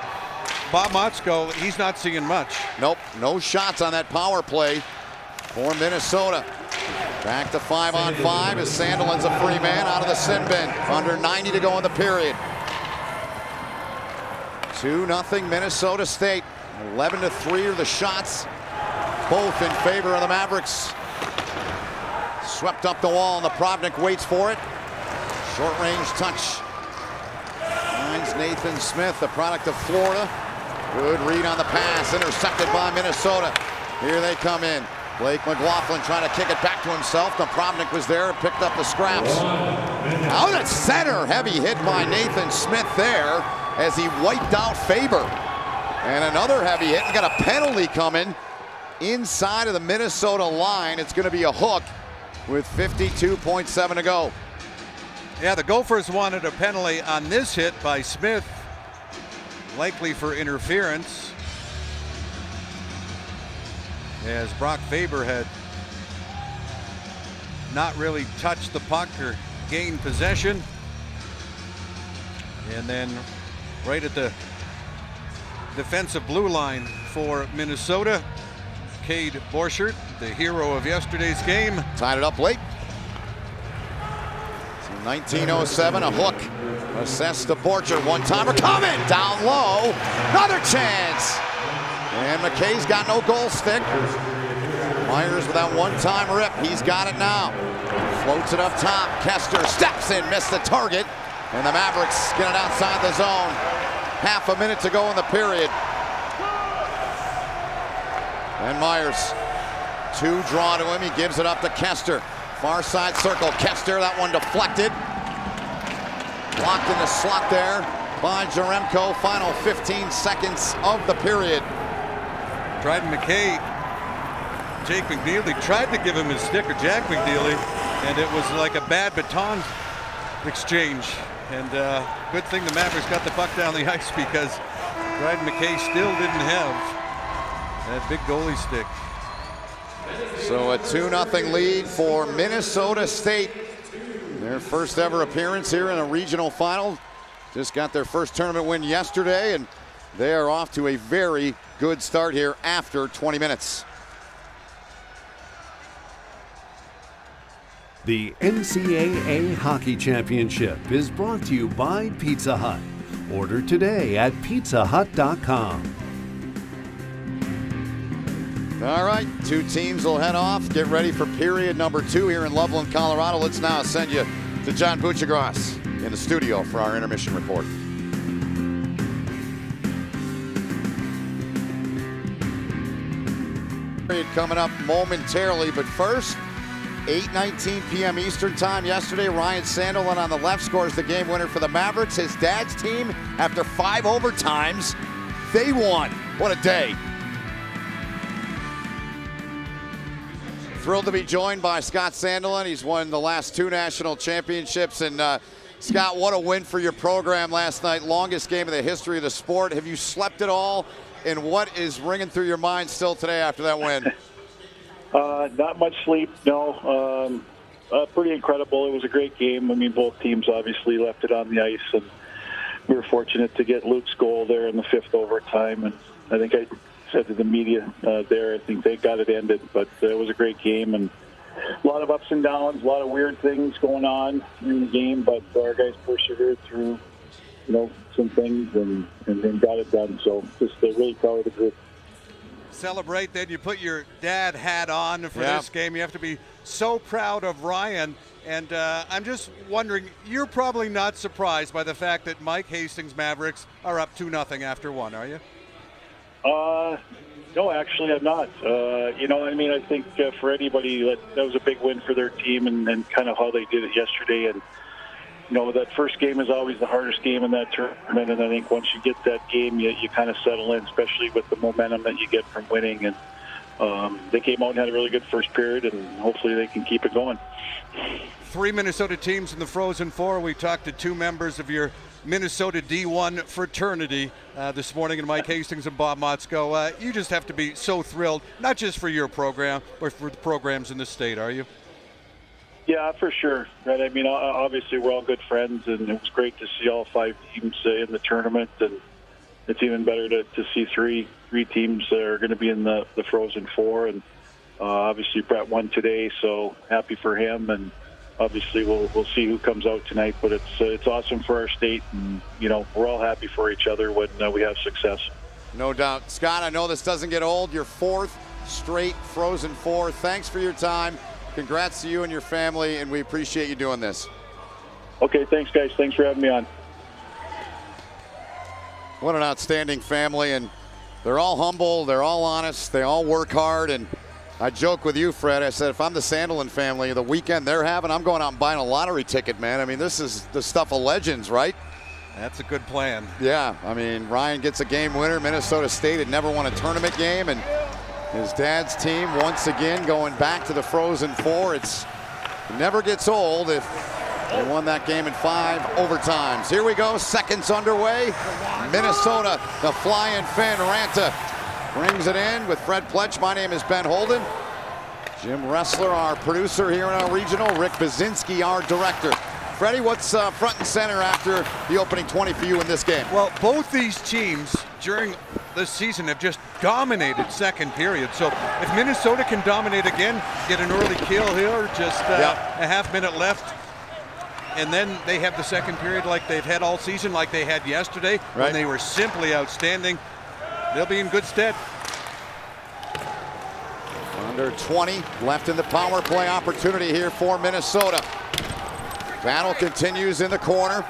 Bob Motzko, he's not seeing much. Nope, no shots on that power play for Minnesota. Back to 5-on-5 as Sandelin's a free man out of the sin bin. Under 90 to go in the period. 2-0 Minnesota State. 11-3 are the shots. Both in favor of the Mavericks. Swept up the wall and the Proudnik waits for it. Short range touch. Finds Nathan Smith, the product of Florida. Good read on the pass, intercepted by Minnesota. Here they come in. Blake McLaughlin trying to kick it back to himself. The Proudnik was there and picked up the scraps. Out at center, heavy hit by Nathan Smith there as he wiped out Faber. And another heavy hit, and got a penalty coming inside of the Minnesota line. It's going to be a hook with 52.7 to go. Yeah, the Gophers wanted a penalty on this hit by Smith, likely for interference, as Brock Faber had not really touched the puck or gained possession. And then right at the defensive blue line for Minnesota, Cade Borchert, the hero of yesterday's game. Tied it up late. 1907, a hook. Assessed to Borchert, one-timer coming, down low. Another chance. And McKay's got no goal stick. Myers with that one-time rip, he's got it now. Floats it up top, Kester steps in, missed the target. And the Mavericks get it outside the zone. Half a minute to go in the period. And Myers, two draw to him, he gives it up to Kester. Far side circle, Kester, that one deflected. Blocked in the slot there by Jaremko. Final 15 seconds of the period. Dryden McKay, Jake McNeely tried to give him his stick, or Jack McNeely, and it was like a bad baton exchange. And good thing the Mavericks got the puck down the ice, because Dryden McKay still didn't have that big goalie stick. So a 2-0 lead for Minnesota State. Their first ever appearance here in a regional final. Just got their first tournament win yesterday, and they are off to a very good start here after 20 minutes. The NCAA Hockey Championship is brought to you by Pizza Hut. Order today at pizzahut.com. All right, two teams will head off. Get ready for period number 2 here in Loveland, Colorado. Let's now send you to John Buchagras in the studio for our intermission report. Period coming up momentarily, but first, 8:19 p.m. Eastern time yesterday, Ryan Sandelin on the left scores the game winner for the Mavericks. His dad's team, after 5 overtimes, they won. What a day. Thrilled to be joined by Scott Sandelin. He's won the last 2 national championships. And Scott, what a win for your program last night. Longest game of the history of the sport. Have you slept at all? And what is ringing through your mind still today after that win? Not much sleep, no. Pretty incredible. It was a great game. I mean, both teams obviously left it on the ice, and we were fortunate to get Luke's goal there in the 5th overtime. And I think I said to the media there, I think they got it ended, but it was a great game, and a lot of ups and downs, a lot of weird things going on in the game, but our guys persevered through, some things and then got it done. So just really proud of the group. Celebrate, then you put your dad hat on for this game. You have to be so proud of Ryan. And I'm just wondering, you're probably not surprised by the fact that Mike Hastings Mavericks are up 2-0 after 1, are you? No, actually, I'm not. I think for anybody, that was a big win for their team, and kind of how they did it yesterday. And, that first game is always the hardest game in that tournament. And I think once you get that game, you kind of settle in, especially with the momentum that you get from winning. And they came out and had a really good first period, and hopefully they can keep it going. 3 Minnesota teams in the Frozen Four. We talked to 2 members of your Minnesota D1 fraternity this morning, and Mike Hastings and Bob Motzko. You just have to be so thrilled, not just for your program, but for the programs in the state, are you? Yeah, for sure. Right. I mean, obviously we're all good friends, and it was great to see all 5 teams in the tournament, and it's even better to see three teams that are going to be in the Frozen Four. And Obviously, Brett won today, so happy for him. And obviously, we'll see who comes out tonight. But it's awesome for our state, and we're all happy for each other when we have success. No doubt. Scott, I know this doesn't get old. Your 4th straight Frozen Four. Thanks for your time. Congrats to you and your family, and we appreciate you doing this. Okay, thanks, guys. Thanks for having me on. What an outstanding family, and they're all humble, they're all honest, they all work hard. And I joke with you, Fred, I said if I'm the Sandelin family, the weekend they're having, I'm going out and buying a lottery ticket, man. I mean, this is the stuff of legends, right? That's a good plan. Yeah, I mean, Ryan gets a game winner. Minnesota State had never won a tournament game, and his dad's team once again going back to the Frozen Four. It never gets old if they won that game in 5 overtimes. Here we go, seconds underway. Minnesota, the flying Finn Ranta brings it in with Fred Pletch. My name is Ben Holden. Jim Ressler, our producer here in our regional. Rick Bazinski, our director. Freddie, what's front and center after the opening 20 for you in this game? Well, both these teams during this season have just dominated second period. So if Minnesota can dominate again, get an early kill here, just a half minute left, and then they have the second period like they've had all season, like they had yesterday, when they were simply outstanding, they'll be in good stead. Under 20 left in the power play opportunity here for Minnesota. Battle continues in the corner.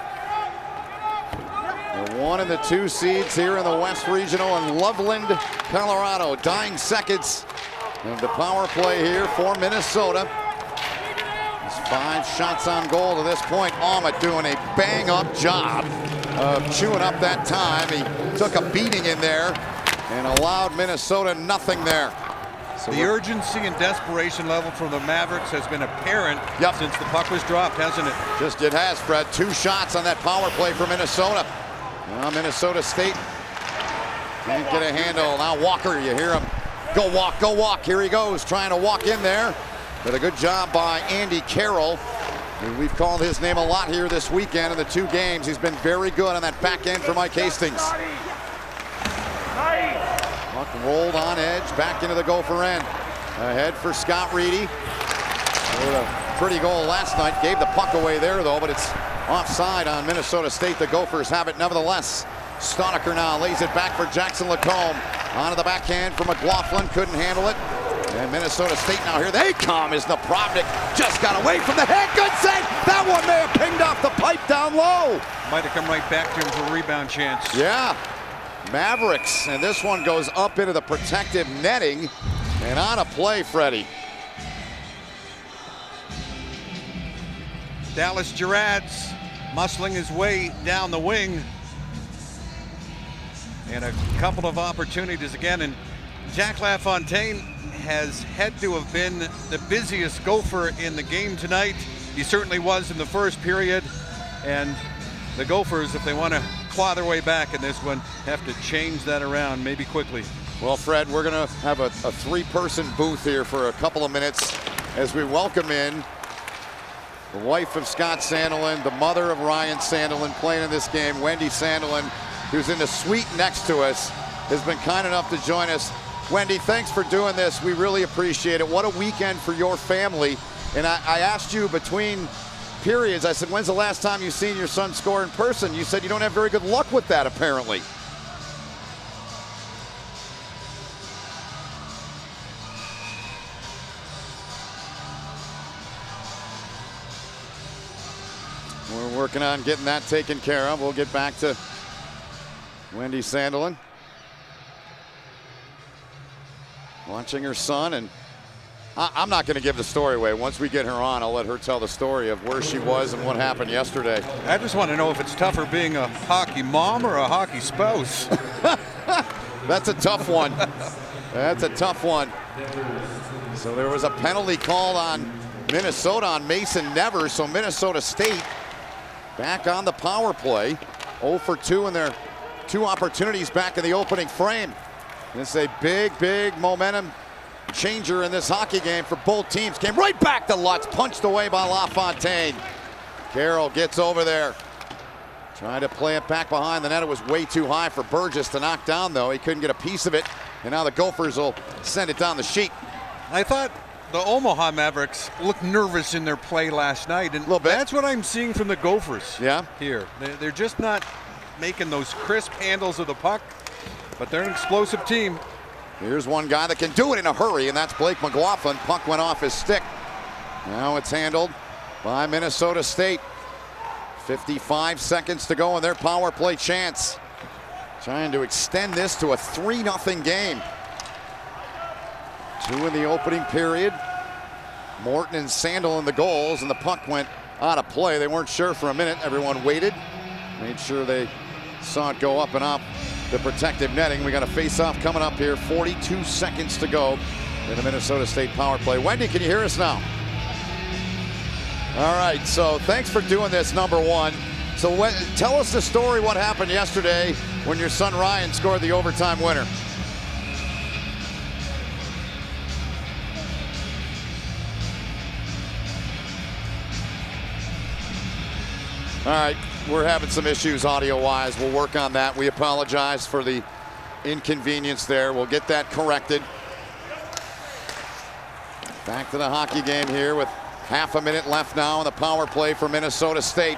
The 1 and the 2 seeds here in the West Regional in Loveland, Colorado. Dying seconds of the power play here for Minnesota. There's 5 shots on goal to this point. Ahmed doing a bang-up job of chewing up that time. He took a beating in there and allowed Minnesota nothing there. So the urgency and desperation level from the Mavericks has been apparent since the puck was dropped, hasn't it? Just it has, Fred. 2 shots on that power play for Minnesota. Now Minnesota State can't get a handle. Now Walker, you hear him. Go walk, go walk. Here he goes, trying to walk in there. But a good job by Andy Carroll. And we've called his name a lot here this weekend in the 2 games. He's been very good on that back end for Mike Hastings. Puck rolled on edge, back into the Gopher end. Ahead for Scott Reedy. Scored a pretty goal last night. Gave the puck away there, though, but it's offside on Minnesota State. The Gophers have it nevertheless. Stonecker now lays it back for Jackson Lacombe. Onto the backhand for McLaughlin. Couldn't handle it. And Minnesota State now, here they come as Napravnik just got away from the head. Good save. That one may have pinged off the pipe down low. Might have come right back to him for a rebound chance. Yeah. Mavericks, and this one goes up into the protective netting and on a play, Freddie. Dallas Gerads muscling his way down the wing. And a couple of opportunities again, and Jack LaFontaine has had to have been the busiest Gopher in the game tonight. He certainly was in the first period, and the Gophers, if they want to claw their way back in this one, have to change that around maybe quickly. Well, Fred, we're going to have a 3-person booth here for a couple of minutes as we welcome in the wife of Scott Sandelin, the mother of Ryan Sandelin playing in this game, Wendy Sandelin, who's in the suite next to us, has been kind enough to join us. Wendy, thanks for doing this. We really appreciate it. What a weekend for your family. And I asked you between periods, I said, when's the last time you've seen your son score in person? You said you don't have very good luck with that, apparently. We're working on getting that taken care of. We'll get back to Wendy Sandelin. Watching her son, and I'm not going to give the story away. Once we get her on, I'll let her tell the story of where she was and what happened yesterday. I just want to know if it's tougher being a hockey mom or a hockey spouse. That's a tough one. That's a tough one. So there was a penalty called on Minnesota on Mason Nevers. So Minnesota State back on the power play. 0 for 2 in their 2 opportunities back in the opening frame. This is a big momentum changer in this hockey game for both teams. Came right back to Lutz, punched away by LaFontaine. Carroll gets over there. Trying to play it back behind the net. It was way too high for Burgess to knock down, though. He couldn't get a piece of it. And now the Gophers will send it down the sheet. I thought the Omaha Mavericks looked nervous in their play last night, and that's what I'm seeing from the Gophers. Yeah. Here, they're just not making those crisp handles of the puck, but they're an explosive team. Here's one guy that can do it in a hurry, and that's Blake McLaughlin. Puck went off his stick. Now it's handled by Minnesota State. 55 seconds to go in their power play chance. Trying to extend this to a 3-0 game. 2 in the opening period. Morton and Sandel in the goals, and the puck went out of play. They weren't sure for a minute. Everyone waited, made sure they saw it go up and up the protective netting. We got a face-off coming up here. 42 seconds to go in the Minnesota State power play. Wendy, can you hear us now? All right, so thanks for doing this, number one. So tell us the story, what happened yesterday when your son Ryan scored the overtime winner. All right, we're having some issues audio-wise. We'll work on that. We apologize for the inconvenience there. We'll get that corrected. Back to the hockey game here with half a minute left now in the power play for Minnesota State.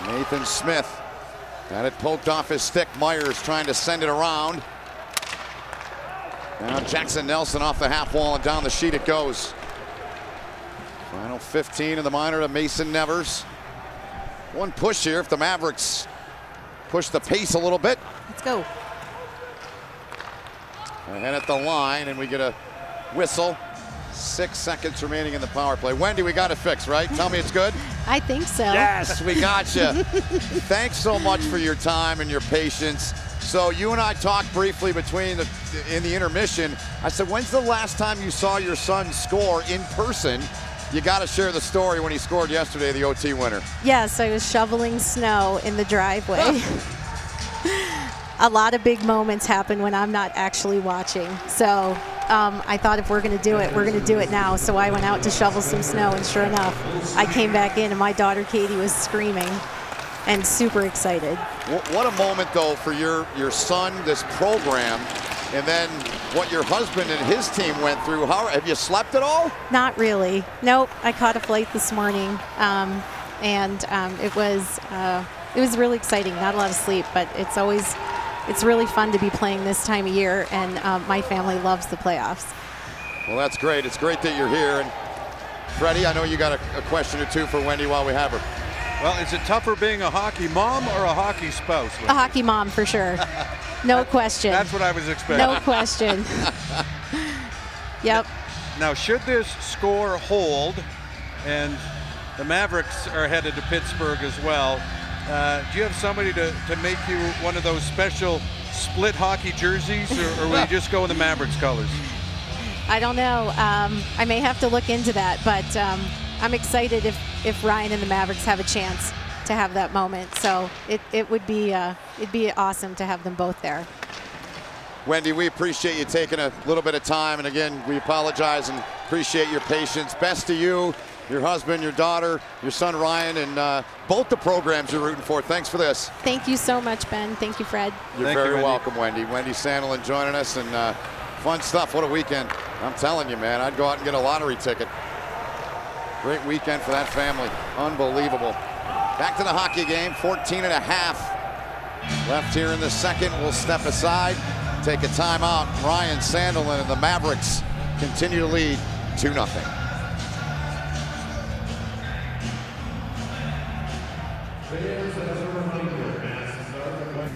Nathan Smith had it poked off his stick. Myers trying to send it around. Now Jackson Nelson off the half wall and down the sheet it goes. Final 15 in the minor to Mason Nevers. One push here if the Mavericks push the pace a little bit. Let's go. Ahead at the line, and we get a whistle. 6 seconds remaining in the power play. Wendy, we got it fixed, right? Tell me it's good? I think so. Yes, we got you. Thanks so much for your time and your patience. So you and I talked briefly in the intermission. I said, when's the last time you saw your son score in person? You got to share the story when he scored yesterday, the OT winner. Yes, I was shoveling snow in the driveway. A lot of big moments happen when I'm not actually watching. So I thought if we're going to do it, we're going to do it now. So I went out to shovel some snow, and sure enough, I came back in, and my daughter Katie was screaming and super excited. What a moment, though, for your son, this program, and then what your husband and his team went through. Have you slept at all? Not really. Nope. I caught a flight this morning, and it was really exciting. Not a lot of sleep, but it's really fun to be playing this time of year, and my family loves the playoffs. Well, that's great. It's great that you're here. And Freddie, I know you got a question or two for Wendy while we have her. Well, is it tougher being a hockey mom or a hockey spouse? Wendy? A hockey mom for sure. No question. That's what I was expecting. No question. Yep. Now, should this score hold, and the Mavericks are headed to Pittsburgh as well, do you have somebody to make you one of those special split hockey jerseys, or will you just go in the Mavericks colors? I don't know. I may have to look into that, but I'm excited if Ryan and the Mavericks have a chance to have that moment. So it would be it'd be awesome to have them both there. Wendy, we appreciate you taking a little bit of time, and again, we apologize and appreciate your patience. Best to you, your husband, your daughter, your son Ryan, and both the programs you're rooting for. Thanks for this. Thank you so much, Ben. Thank you, Fred. You're very welcome, Wendy. Wendy Sandelin joining us, and fun stuff. What a weekend. I'm telling you, man, I'd go out and get a lottery ticket. Great weekend for that family. Unbelievable. Back to the hockey game, 14 and a half left here in the second. We'll step aside, take a timeout. Ryan Sandelin and the Mavericks continue to lead 2-0.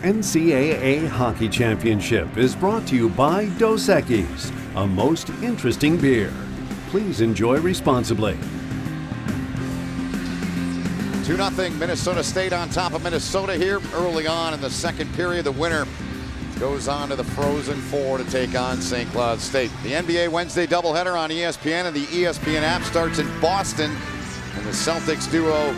NCAA Hockey Championship is brought to you by Dos Equis, a most interesting beer. Please enjoy responsibly. 2-0 Minnesota State on top of Minnesota here early on in the second period. The winner goes on to the Frozen Four to take on St. Cloud State. The NBA Wednesday doubleheader on ESPN, and the ESPN app starts in Boston. And the Celtics duo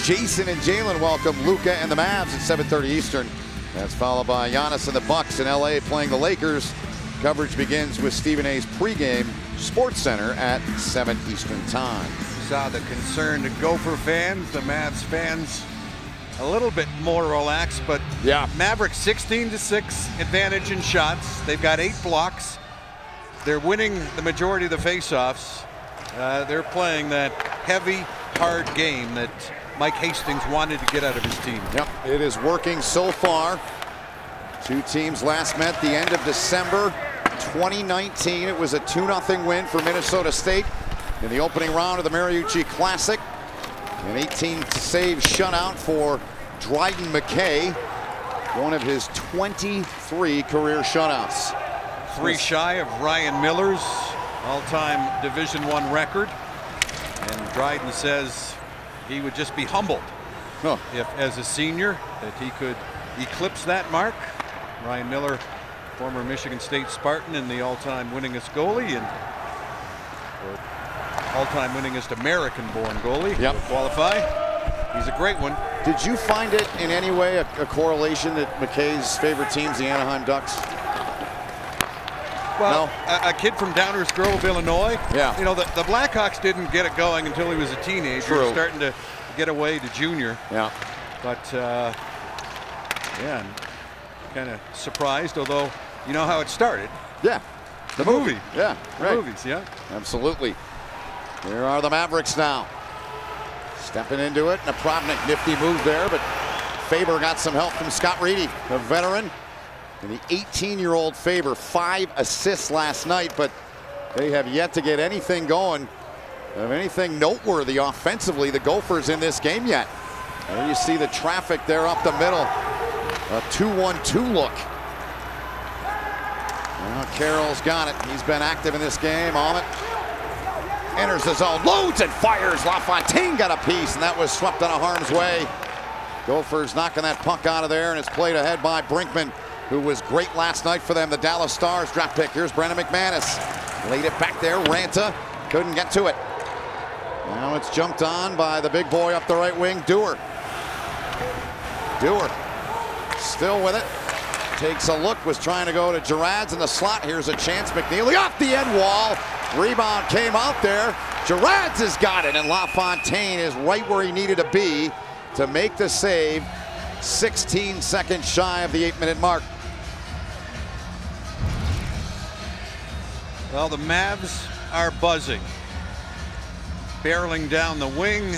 Jason and Jalen welcome Luka and the Mavs at 7:30 Eastern. That's followed by Giannis and the Bucks in LA playing the Lakers. Coverage begins with Stephen A's pregame Sports Center at 7 Eastern time. Saw the concerned Gopher fans, the Mavs fans, a little bit more relaxed, but yeah, Mavericks 16-6 advantage in shots. They've got 8 blocks, they're winning the majority of the faceoffs. They're playing that heavy, hard game that Mike Hastings wanted to get out of his team. Yep, it is working so far. Two teams last met the end of December 2019. It was a 2-0 win for Minnesota State in the opening round of the Mar.28 Classic. An 18-save shutout for Dryden McKay, one of his 23 career shutouts. 3 shy of Ryan Miller's all-time Division I record. And Dryden says he would just be humbled if, as a senior, that he could eclipse that mark. Ryan Miller, former Michigan State Spartan and the all-time winningest goalie, and all-time winningest American-born goalie. Yep. To qualify. He's a great one. Did you find it in any way a correlation that McKay's favorite team's the Anaheim Ducks? Well, no? a kid from Downers Grove, Illinois. Yeah. You know, the Blackhawks didn't get it going until he was a teenager. True. Starting to get away to junior. Yeah. But, yeah, kind of surprised, although you know how it started. Yeah. The movie. Yeah, The right. movies, yeah. Absolutely. Here are the Mavericks now. Stepping into it, and a Provident nifty move there, but Faber got some help from Scott Reedy, the veteran. And the 18-year-old Faber, 5 assists last night, but they have yet to get anything going of anything noteworthy offensively, the Gophers, in this game yet. There you see the traffic there up the middle. A 2-1-2 look. Now Carroll's got it. He's been active in this game. Ahmet enters the zone, loads and fires. LaFontaine got a piece, and that was swept out of harm's way. Gophers knocking that puck out of there, and it's played ahead by Brinkman, who was great last night for them. The Dallas Stars draft pick. Here's Brandon McManus. Laid it back there. Ranta couldn't get to it. Now it's jumped on by the big boy up the right wing, Dewar. Dewar still with it. Takes a look, was trying to go to Gerard's in the slot. Here's a chance. McNeely off the end wall. Rebound came out there. Gerard's has got it, and LaFontaine is right where he needed to be to make the save. 16 seconds shy of the 8-minute mark. Well, the Mavs are buzzing. Barreling down the wing,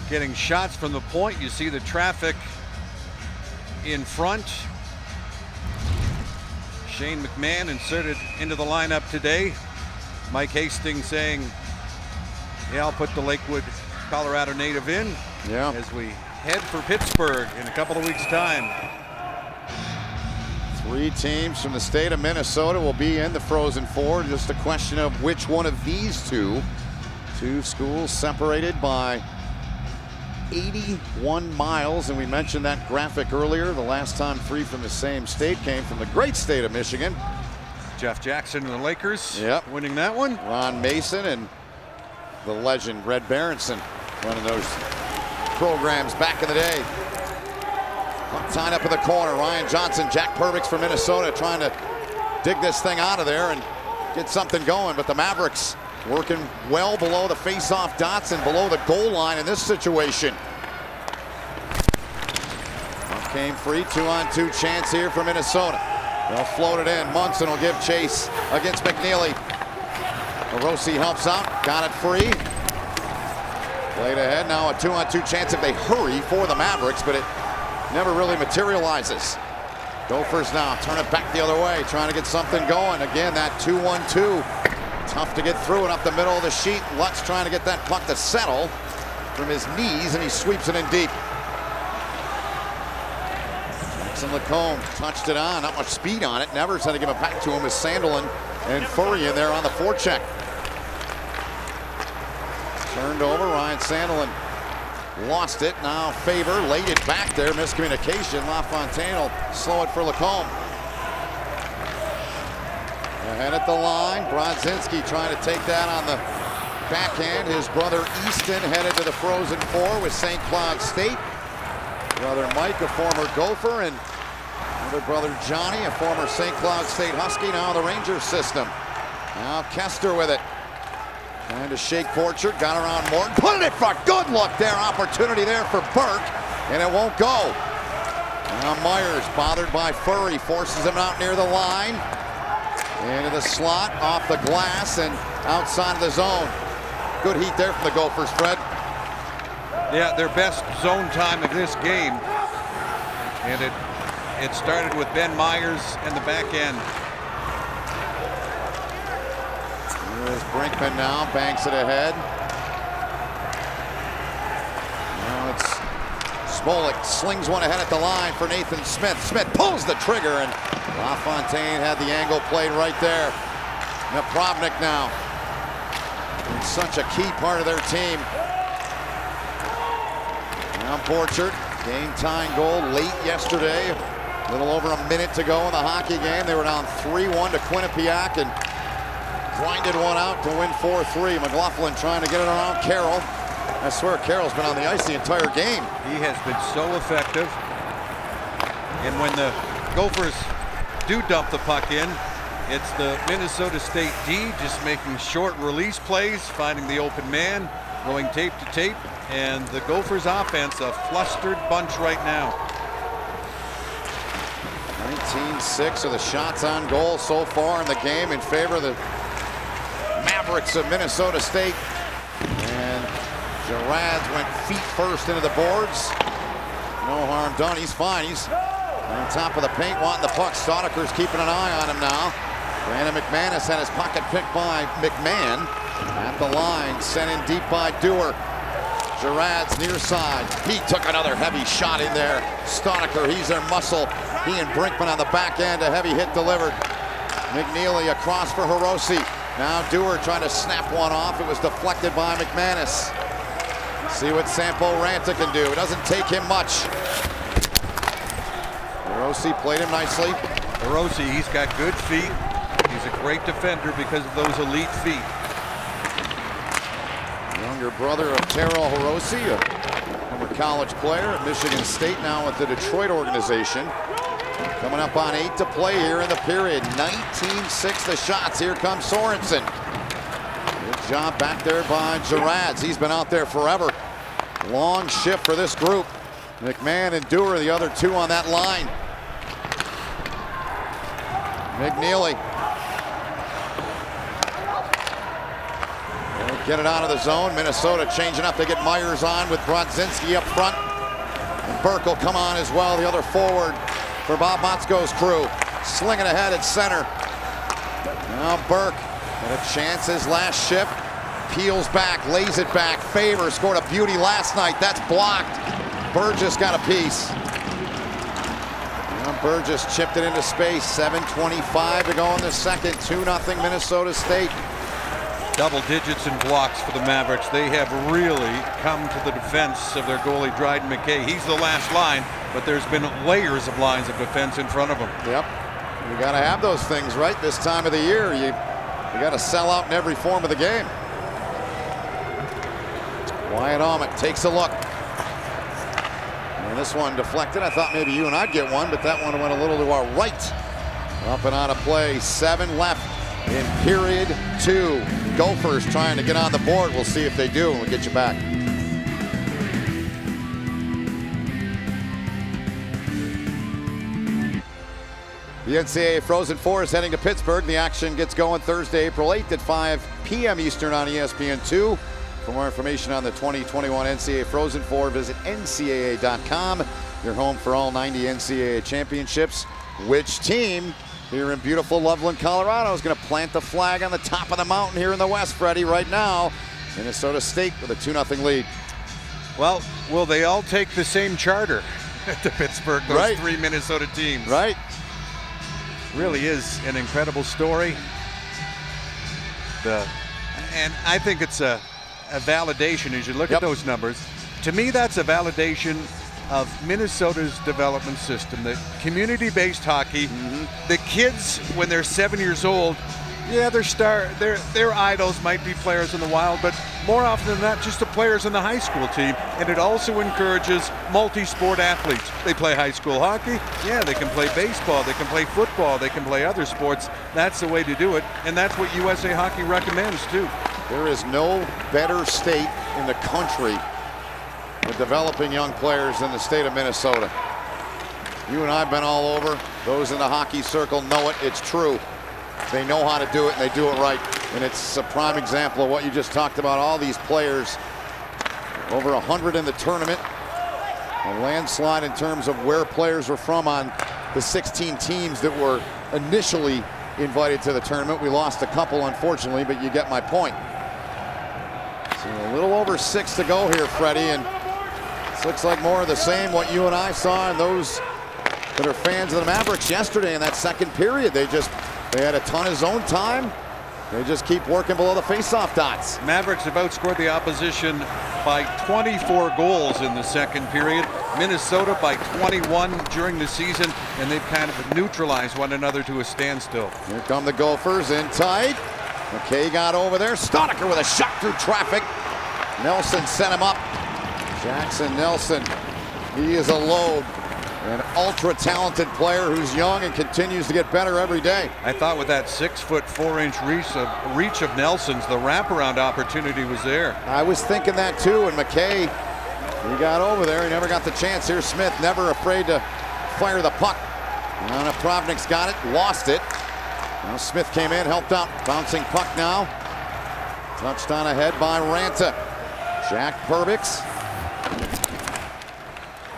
getting shots from the point. You see the traffic in front. Shane McMahon inserted into the lineup today. Mike Hastings saying, yeah, I'll put the Lakewood, Colorado native in as we head for Pittsburgh in a couple of weeks' time. 3 teams from the state of Minnesota will be in the Frozen Four. Just a question of which one of these two schools separated by 81 miles. And we mentioned that graphic earlier. The last time 3 from the same state came from the great state of Michigan. Jeff Jackson and the Lakers winning that one. Ron Mason and the legend Red Berenson running those programs back in the day. Tied up in the corner. Ryan Johnson, Jack Purvix from Minnesota trying to dig this thing out of there and get something going. But the Mavericks working well below the face-off dots and below the goal line in this situation. Up came free. 2-on-2 chance here for Minnesota. They'll float it in. Munson will give chase against McNeely. Rossi helps out. Got it free. Played ahead. Now a 2-on-2 chance if they hurry for the Mavericks, but it never really materializes. Gophers now turn it back the other way, trying to get something going. Again, that 2-1-2. Tough to get through it up the middle of the sheet. Lutz trying to get that puck to settle from his knees, and he sweeps it in deep. Jackson Lacombe touched it on. Not much speed on it. Nevers had to give it back to him with Sandelin and Furry in there on the forecheck. Turned over. Ryan Sandelin lost it. Now Faber laid it back there. Miscommunication. LaFontaine will slow it for Lacombe. Ahead at the line. Brodzinski trying to take that on the backhand. His brother Easton headed to the Frozen Four with St. Cloud State. Brother Mike, a former Gopher, and other brother Johnny, a former St. Cloud State Husky, now the Rangers system. Now Kester with it. Trying to shake Borchert, got around Morton, put it in front, good look there, opportunity there for Burke, and it won't go. Now Myers, bothered by Furry, forces him out near the line. Into the slot, off the glass, and outside of the zone. Good heat there from the Gophers, Fred. Yeah, their best zone time of this game. And it started with Ben Myers and the back end. Here's Brinkman now, banks it ahead. Now it's Smolik, slings one ahead at the line for Nathan Smith. Smith pulls the trigger, and LaFontaine had the angle played right there. Napravnik now. And such a key part of their team. Now Borchard, game-tying goal late yesterday. A little over a minute to go in the hockey game. They were down 3-1 to Quinnipiac and grinded one out to win 4-3. McLaughlin trying to get it around Carroll. I swear Carroll's been on the ice the entire game. He has been so effective. And when the Gophers do dump the puck in, it's the Minnesota State D just making short release plays, finding the open man, going tape to tape, and the Gophers offense a flustered bunch right now. 19-6 of the shots on goal so far in the game in favor of the Mavericks of Minnesota State. And Girads went feet first into the boards. No harm done. He's fine. He's on top of the paint wanting the puck. Staudiker's keeping an eye on him now. Brandon McManus had his pocket picked by McMahon. At the line, sent in deep by Dewar. Girads near side. He took another heavy shot in there. Staudiker, he's their muscle. He and Brinkman on the back end, a heavy hit delivered. McNeely across for Hiroshi. Now Dewar trying to snap one off. It was deflected by McManus. See what Sampo Ranta can do. It doesn't take him much. Hiroshi played him nicely. Hiroshi, he's got good feet. He's a great defender because of those elite feet. Younger brother of Terrell Hiroshi, a former college player at Michigan State, now with the Detroit organization. Coming up on 8 to play here in the period. 19-6 the shots. Here comes Sorensen. Good job back there by Girads. He's been out there forever. Long shift for this group. McMahon and Dewar, the other two on that line. McNeely. They'll get it out of the zone. Minnesota changing up. They get Myers on with Brodzinski up front. And Burke will come on as well, the other forward for Bob Motzko's crew. Slinging ahead at center. Now Burke had a chance his last shift. Peels back, lays it back. Favor scored a beauty last night. That's blocked. Burgess got a piece. Now Burgess chipped it into space. 7:25 to go in the second. 2-0 Minnesota State. Double digits in blocks for the Mavericks. They have really come to the defense of their goalie Dryden McKay. He's the last line, but there's been layers of lines of defense in front of him. Yep. You got to have those things right this time of the year. You got to sell out in every form of the game. Wyatt Almond takes a look. And this one deflected. I thought maybe you and I'd get one, but that one went a little to our right. Up and out of play. 7 left in period 2. Gophers trying to get on the board. We'll see if they do, and we'll get you back. The NCAA Frozen Four is heading to Pittsburgh. The action gets going Thursday, April 8th at 5 p.m. Eastern on ESPN2. For more information on the 2021 NCAA Frozen Four, visit ncaa.com. Your home for all 90 NCAA championships. Which team here in beautiful Loveland, Colorado is going to plant the flag on the top of the mountain here in the West, Freddie, right now? Minnesota State with a 2-0 lead. Well, will they all take the same charter to Pittsburgh, those right. 3 Minnesota teams? Right. Really is an incredible story. And I think it's a validation as you look at those numbers. To me, that's a validation of Minnesota's development system, the community-based hockey. The kids, when they're 7 years old, yeah, their idols might be players in the Wild, but more often than not, just the players in the high school team. And it also encourages multi-sport athletes. They play high school hockey. Yeah, they can play baseball. They can play football. They can play other sports. That's the way to do it, and that's what USA Hockey recommends too. There is no better state in the country with developing young players than the state of Minnesota. You and I have been all over. Those in the hockey circle know it. It's true. They know how to do it, and they do it right. And it's a prime example of what you just talked about. All these players, over 100 in the tournament. A landslide in terms of where players were from on the 16 teams that were initially invited to the tournament. We lost a couple, unfortunately, but you get my point. So a little over 6 to go here, Freddie, and this looks like more of the same what you and I saw, and those that are fans of the Mavericks yesterday in that second period. They had a ton of zone time. They just keep working below the face-off dots. Mavericks have outscored the opposition by 24 goals in the second period. Minnesota by 21 during the season, and they've kind of neutralized one another to a standstill. Here come the Gophers in tight. McKay got over there. Stonecker with a shot through traffic. Nelson sent him up. Jackson Nelson, he is a load. An ultra-talented player who's young and continues to get better every day. I thought with that 6'4" reach of Nelson's, the wraparound opportunity was there. I was thinking that too, and McKay, he got over there. He never got the chance. Here's Smith, never afraid to fire the puck. Now Providence got it, lost it. Now Smith came in, helped out. Bouncing puck now. Touched on ahead by Ranta. Jack Perbix.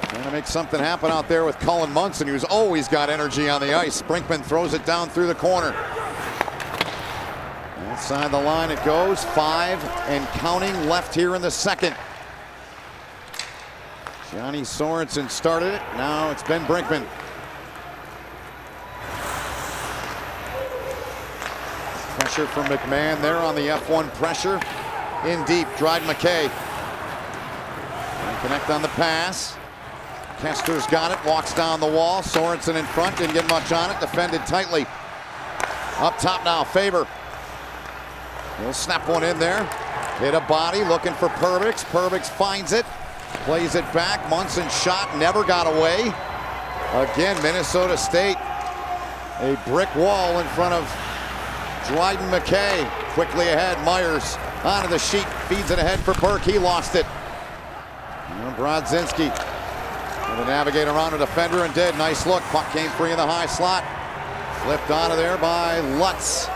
Trying to make something happen out there with Cullen Munson, who's always got energy on the ice. Brinkman throws it down through the corner. Outside the line it goes. 5 and counting left here in the second. Johnny Sorensen started it. Now it's Ben Brinkman. Pressure from McMahon there on the F1 pressure. In deep, Dryden McKay. And connect on the pass. Kester's got it, walks down the wall. Sorensen in front, didn't get much on it, defended tightly. Up top now, Faber. He'll snap one in there. Hit a body, looking for Perbix. Perbix finds it, plays it back. Munson shot, never got away. Again, Minnesota State, a brick wall in front of Dryden McKay. Quickly ahead, Myers onto the sheet, feeds it ahead for Burke. He lost it. Brodzinski. To navigate around a defender and did. Nice look. Puck came free in the high slot. Flipped out of there by Lutz.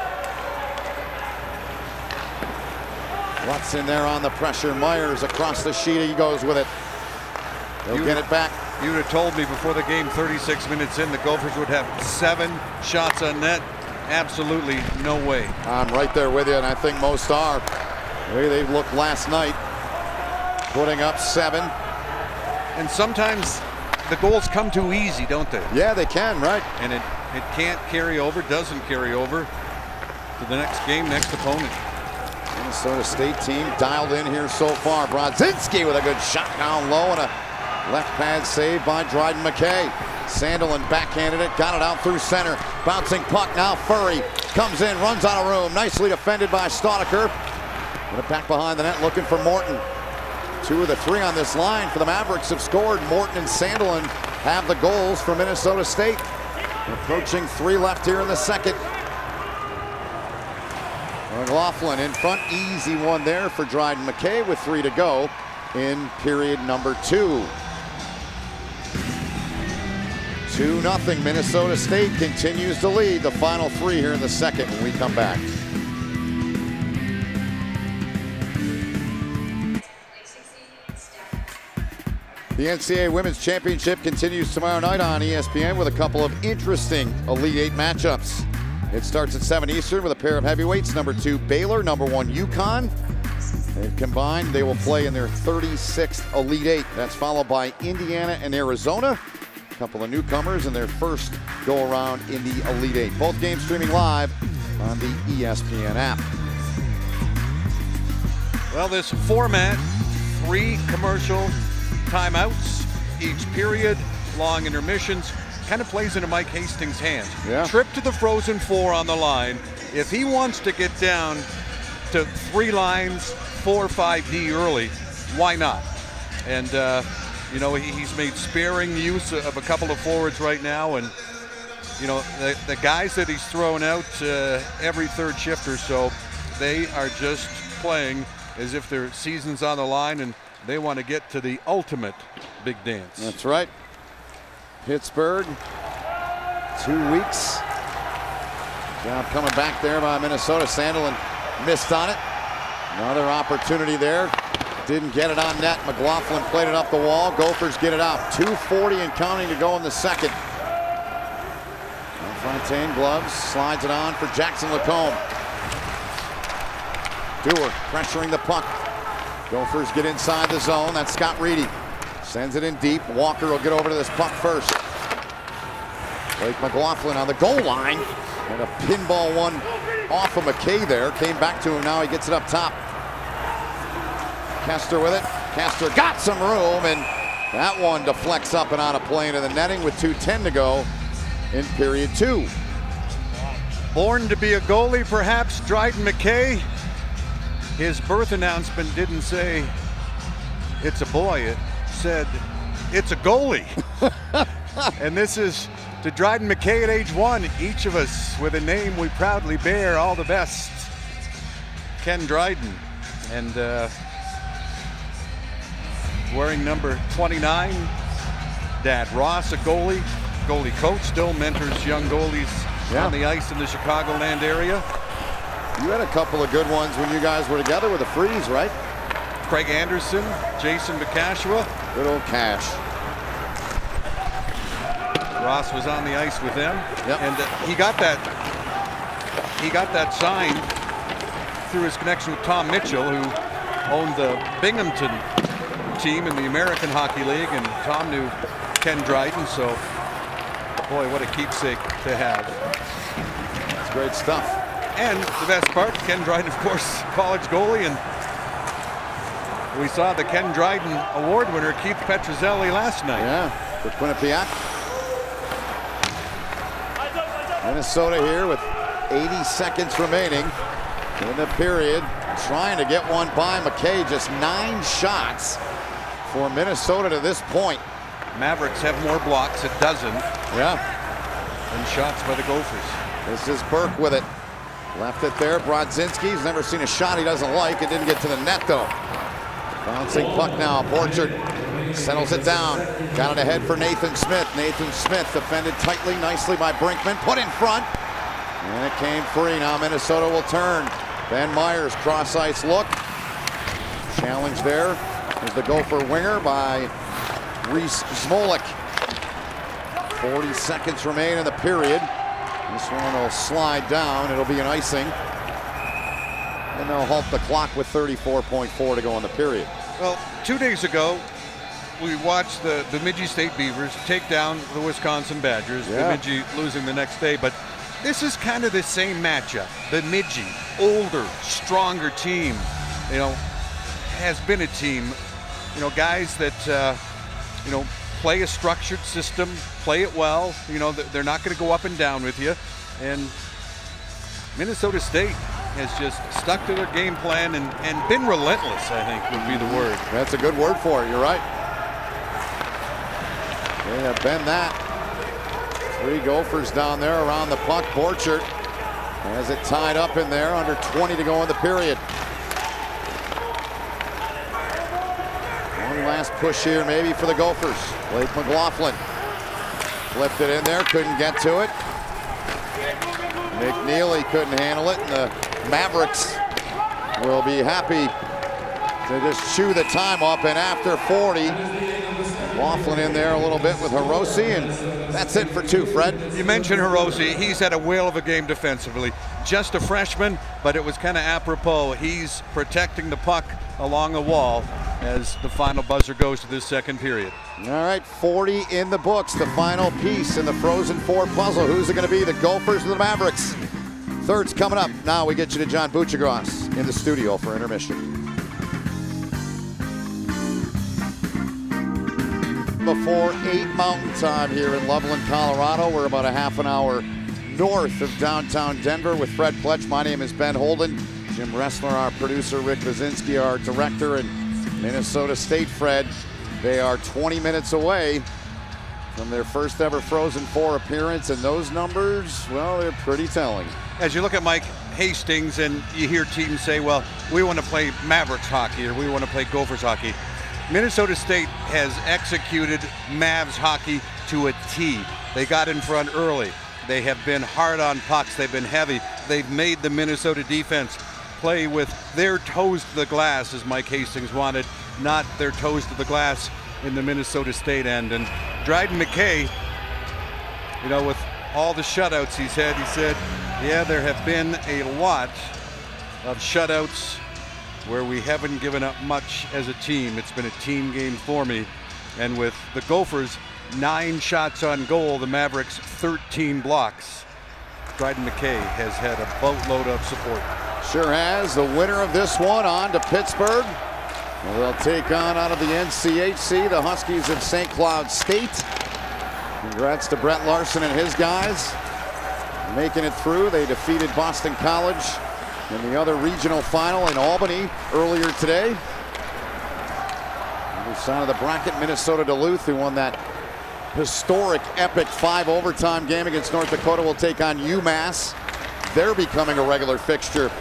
Lutz in there on the pressure. Myers across the sheet. He goes with it. He'll get it back. You'd have told me before the game, 36 minutes in, the Gophers would have 7 shots on net. Absolutely no way. I'm right there with you, and I think most are. The way they looked last night, putting up 7. And sometimes the goals come too easy, don't they? Yeah, they can, right? And it can't carry over, doesn't carry over to the next game, next opponent. Minnesota State team dialed in here so far. Brodzinski with a good shot down low and a left pad save by Dryden McKay. Sandelin backhanded it, got it out through center. Bouncing puck now, Furry comes in, runs out of room. Nicely defended by Stonecker. Put it back behind the net, looking for Morton. 2 of the 3 on this line for the Mavericks have scored. Morton and Sandelin have the goals for Minnesota State. Approaching 3 left here in the second. McLaughlin in front, easy one there for Dryden McKay with 3 to go in period number 2. 2-0 Minnesota State continues to lead the final 3 here in the second when we come back. The NCAA Women's Championship continues tomorrow night on ESPN with a couple of interesting Elite 8 matchups. It starts at 7 Eastern with a pair of heavyweights, number 2 Baylor, number 1 UConn. They've combined, they will play in their 36th Elite 8. That's followed by Indiana and Arizona. A couple of newcomers in their first go-around in the Elite 8. Both games streaming live on the ESPN app. Well, this format, 3 commercial timeouts each period, long intermissions, kind of plays into Mike Hastings' hands. Yeah. Trip to the Frozen 4 on the line. If he wants to get down to 3 lines, 4-5D early, why not? And you know, he's made sparing use of a couple of forwards right now, and you know, the guys that he's thrown out every third shift or so, they are just playing as if their season's on the line and they want to get to the ultimate big dance. That's right. Pittsburgh, 2 weeks Job coming back there by Minnesota. Sandelin missed on it. Another opportunity there. Didn't get it on net. McLaughlin played it up the wall. Gophers get it out. 2:40 and counting to go in the second. Fontaine gloves, slides it on for Jackson Lacombe. Dewar pressuring the puck. Gophers get inside the zone. That's Scott Reedy. Sends it in deep. Walker will get over to this puck first. Blake McLaughlin on the goal line. And a pinball one off of McKay there. Came back to him. Now he gets it up top. Kester with it. Kester got some room, and that one deflects up and out of play into the netting with 2:10 to go in period 2. Born to be a goalie, perhaps, Dryden McKay. His birth announcement didn't say it's a boy, it said it's a goalie. And this is to Dryden McKay at age 1, each of us with a name we proudly bear. All the best, Ken Dryden. And wearing number 29, Dad Ross, a goalie coach, still mentors young goalies on the ice in the Chicagoland area. You had a couple of good ones when you guys were together with the Freeze, right? Craig Anderson, Jason Bacashua. Good old Cash. Ross was on the ice with them, Yep. and he got that sign through his connection with Tom Mitchell, who owned the Binghamton team in the American Hockey League, and Tom knew Ken Dryden, so boy, what a keepsake to have. That's great stuff. And the best part, Ken Dryden, of course, college goalie, and we saw the Ken Dryden Award winner, Keith Petruzzelli, last night. Yeah, for Quinnipiac. Minnesota here with 80 seconds remaining in the period, trying to get one by McKay. Just 9 shots for Minnesota to this point. Mavericks have more blocks, a dozen, Yeah. than shots by the Gophers. This is Burke with it. Left it there. Brodzinski's never seen a shot he doesn't like. It didn't get to the net, though. Bouncing puck now. Borchard settles it down. Got it ahead for Nathan Smith. Nathan Smith defended tightly, nicely by Brinkman. Put in front. And it came free. Now Minnesota will turn. Ben Myers, cross-ice look. Challenge there is the Gopher winger by Reese Smolik. 40 seconds remain in the period. This one will slide down. It'll be an icing. And they'll halt the clock with 34.4 to go in the period. Well, 2 days ago, we watched the Bemidji State Beavers take down the Wisconsin Badgers. Yeah. Bemidji losing the next day, but this is kind of the same matchup. Bemidji, older, stronger team, has been a team, guys that, play a structured system, play it well. They're not going to go up and down with you. And Minnesota State has just stuck to their game plan and been relentless, I think would be the word. That's a good word for it. You're right. They have been that. 3 Gophers down there around the puck. Borchert has it tied up in there. Under 20 to go in the period. One last push here maybe for the Gophers. Blake McLaughlin flipped it in there. Couldn't get to it. McNeely couldn't handle it. And the Mavericks will be happy to just chew the time up. And after 40, McLaughlin in there a little bit with Hirose, and that's it for 2, Fred. You mentioned Hirose. He's had a whale of a game defensively. Just a freshman, but it was kind of apropos. He's protecting the puck along the wall as the final buzzer goes to this second period. All right, 40 in the books. The final piece in the Frozen Four puzzle. Who's it going to be, the Gophers or the Mavericks? Third's coming up. Now we get you to John Buchagras in the studio for intermission. Before 8 Mountain Time here in Loveland, Colorado. We're about a half an hour north of downtown Denver with Fred Pletch. My name is Ben Holden. Jim Ressler, our producer, Rick Bazinski, our director, and Minnesota State, Fred. They are 20 minutes away from their first ever Frozen Four appearance, and those numbers, well, they're pretty telling. As you look at Mike Hastings and you hear teams say, well, we want to play Mavericks hockey or we want to play Gophers hockey. Minnesota State has executed Mavs hockey to a T. They got in front early. They have been hard on pucks. They've been heavy. They've made the Minnesota defense play with their toes to the glass, as Mike Hastings wanted, not their toes to the glass in the Minnesota State end. And Dryden McKay, you know, with all the shutouts he said, yeah, there have been a lot of shutouts where we haven't given up much as a team. It's been a team game for me. And with the Gophers 9 shots on goal, the Mavericks 13 blocks. Dryden McKay has had a boatload of support. Sure has. The winner of this one on to Pittsburgh. They'll take on out of the NCHC the Huskies of St. Cloud State. Congrats to Brett Larson and his guys making it through. They defeated Boston College in the other regional final in Albany earlier today. Other side of the bracket, Minnesota Duluth, who won that historic, epic 5 overtime game against North Dakota, will take on UMass. They're becoming a regular fixture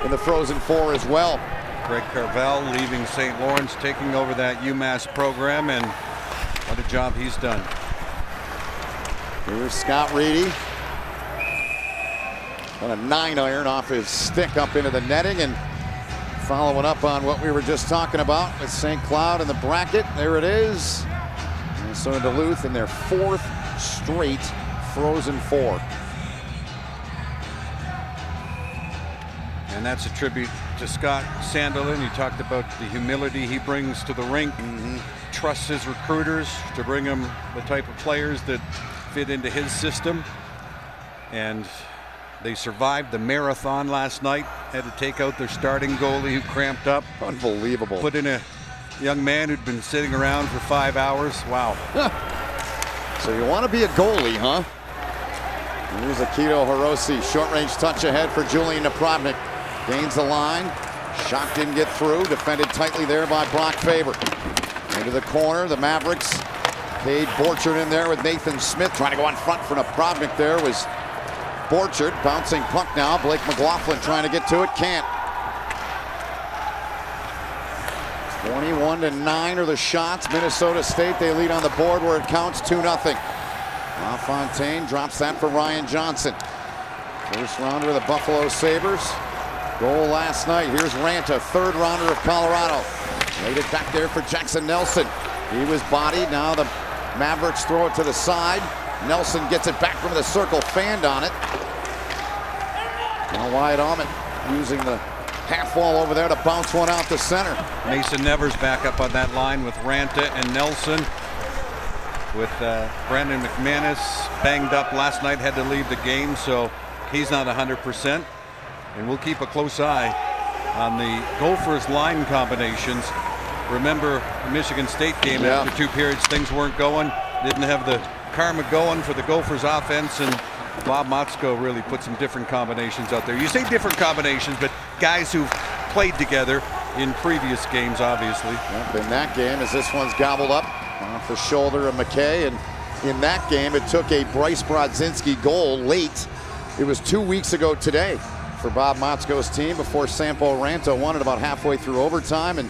in the Frozen Four as well. Greg Carvel leaving St. Lawrence, taking over that UMass program, and what a job he's done. Here's Scott Reedy on a 9-iron off his stick up into the netting, and following up on what we were just talking about with St. Cloud in the bracket. There it is. Minnesota Duluth in their 4th straight Frozen Four. And that's a tribute to Scott Sandelin. You talked about the humility he brings to the rink. Trusts his recruiters to bring him the type of players that fit into his system. And they survived the marathon last night. Had to take out their starting goalie who cramped up. Unbelievable. Put in a young man who'd been sitting around for 5 hours. Wow. So you want to be a goalie, huh? Here's Akito Hiroshi. Short-range touch ahead for Julian Napravnik. Gains the line. Shot didn't get through. Defended tightly there by Brock Faber. Into the corner. The Mavericks. Cade Borchard in there with Nathan Smith. Trying to go on front for Napravnik there was Borchard. Bouncing puck now. Blake McLaughlin trying to get to it. Can't. 21-9 are the shots. Minnesota State, they lead on the board where it counts 2-0. LaFontaine drops that for Ryan Johnson. First rounder of the Buffalo Sabres. Goal last night. Here's Ranta, 3rd rounder of Colorado. Laid it back there for Jackson Nelson. He was bodied. Now the Mavericks throw it to the side. Nelson gets it back from the circle, fanned on it. Now Wyatt Ahmet using the half wall over there to bounce one out to center. Mason Nevers back up on that line with Ranta and Nelson. With Brandon McManus banged up last night, had to leave the game, so he's not 100%. And we'll keep a close eye on the Gophers line combinations. Remember the Michigan State game, after 2 periods, things weren't going. Didn't have the karma going for the Gophers offense, and Bob Motzko really put some different combinations out there. You say different combinations, but guys who've played together in previous games, obviously. Yep, in that game, as this one's gobbled up off the shoulder of McKay, and in that game, it took a Bryce Brodzinski goal late. It was 2 weeks ago today for Bob Motzko's team before Sampo Ranta won it about halfway through overtime, and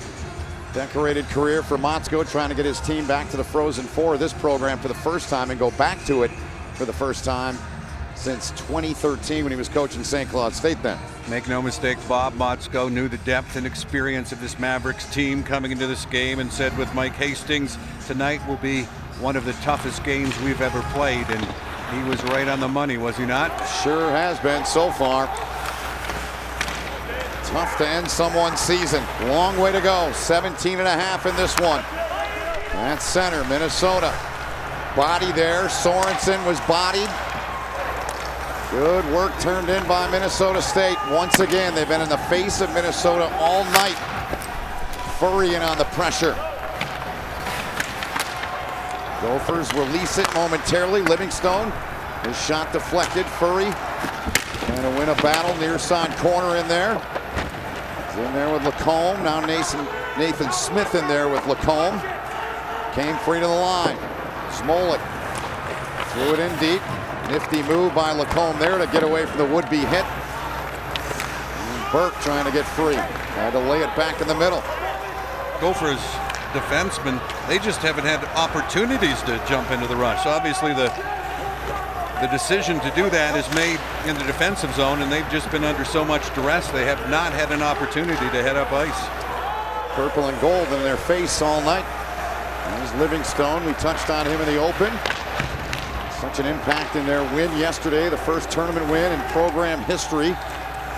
decorated career for Motzko, trying to get his team back to the Frozen Four of this program for the first time and go back to it for the first time since 2013 when he was coaching St. Cloud State then. Make no mistake, Bob Motzko knew the depth and experience of this Mavericks team coming into this game and said with Mike Hastings, tonight will be one of the toughest games we've ever played, and he was right on the money, was he not? Sure has been so far. Tough to end someone's season. Long way to go. 17.5 in this one. At center, Minnesota. Body there. Sorensen was bodied. Good work turned in by Minnesota State. Once again, they've been in the face of Minnesota all night. Furry in on the pressure. Gophers release it momentarily. Livingstone, his shot deflected. Furry trying to win a battle. Near side corner in there. He's in there with Lacombe. Now Nathan Smith in there with Lacombe. Came free to the line. Smolik threw it in deep. Nifty move by Lacombe there to get away from the would-be hit. And Burke trying to get free. Had to lay it back in the middle. Gophers defensemen, they just haven't had opportunities to jump into the rush. Obviously the the decision to do that is made in the defensive zone, and they've just been under so much duress they have not had an opportunity to head up ice. Purple and gold in their face all night. There's Livingstone. We touched on him in the open. Such an impact in their win yesterday, the first tournament win in program history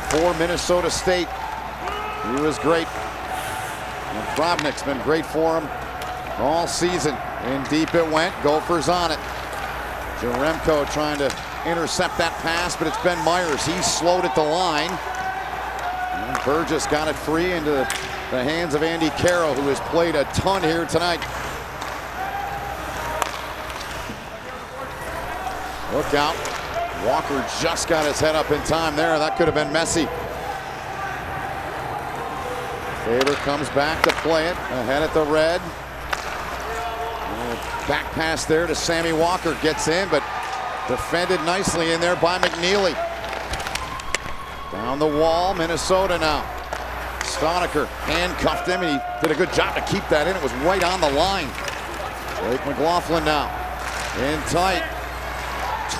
for Minnesota State. He was great. And Probnick's been great for him all season. In deep it went. Gophers on it. Jaremko trying to intercept that pass, but it's Ben Myers. He slowed at the line. And Burgess got it free into the hands of Andy Carroll, who has played a ton here tonight. Look out. Walker just got his head up in time there. That could have been messy. Faber comes back to play it. Ahead at the red. Back pass there to Sammy Walker. Gets in, but defended nicely in there by McNeely. Down the wall, Minnesota now. Stoniker handcuffed him, and he did a good job to keep that in. It was right on the line. Blake McLaughlin now. In tight.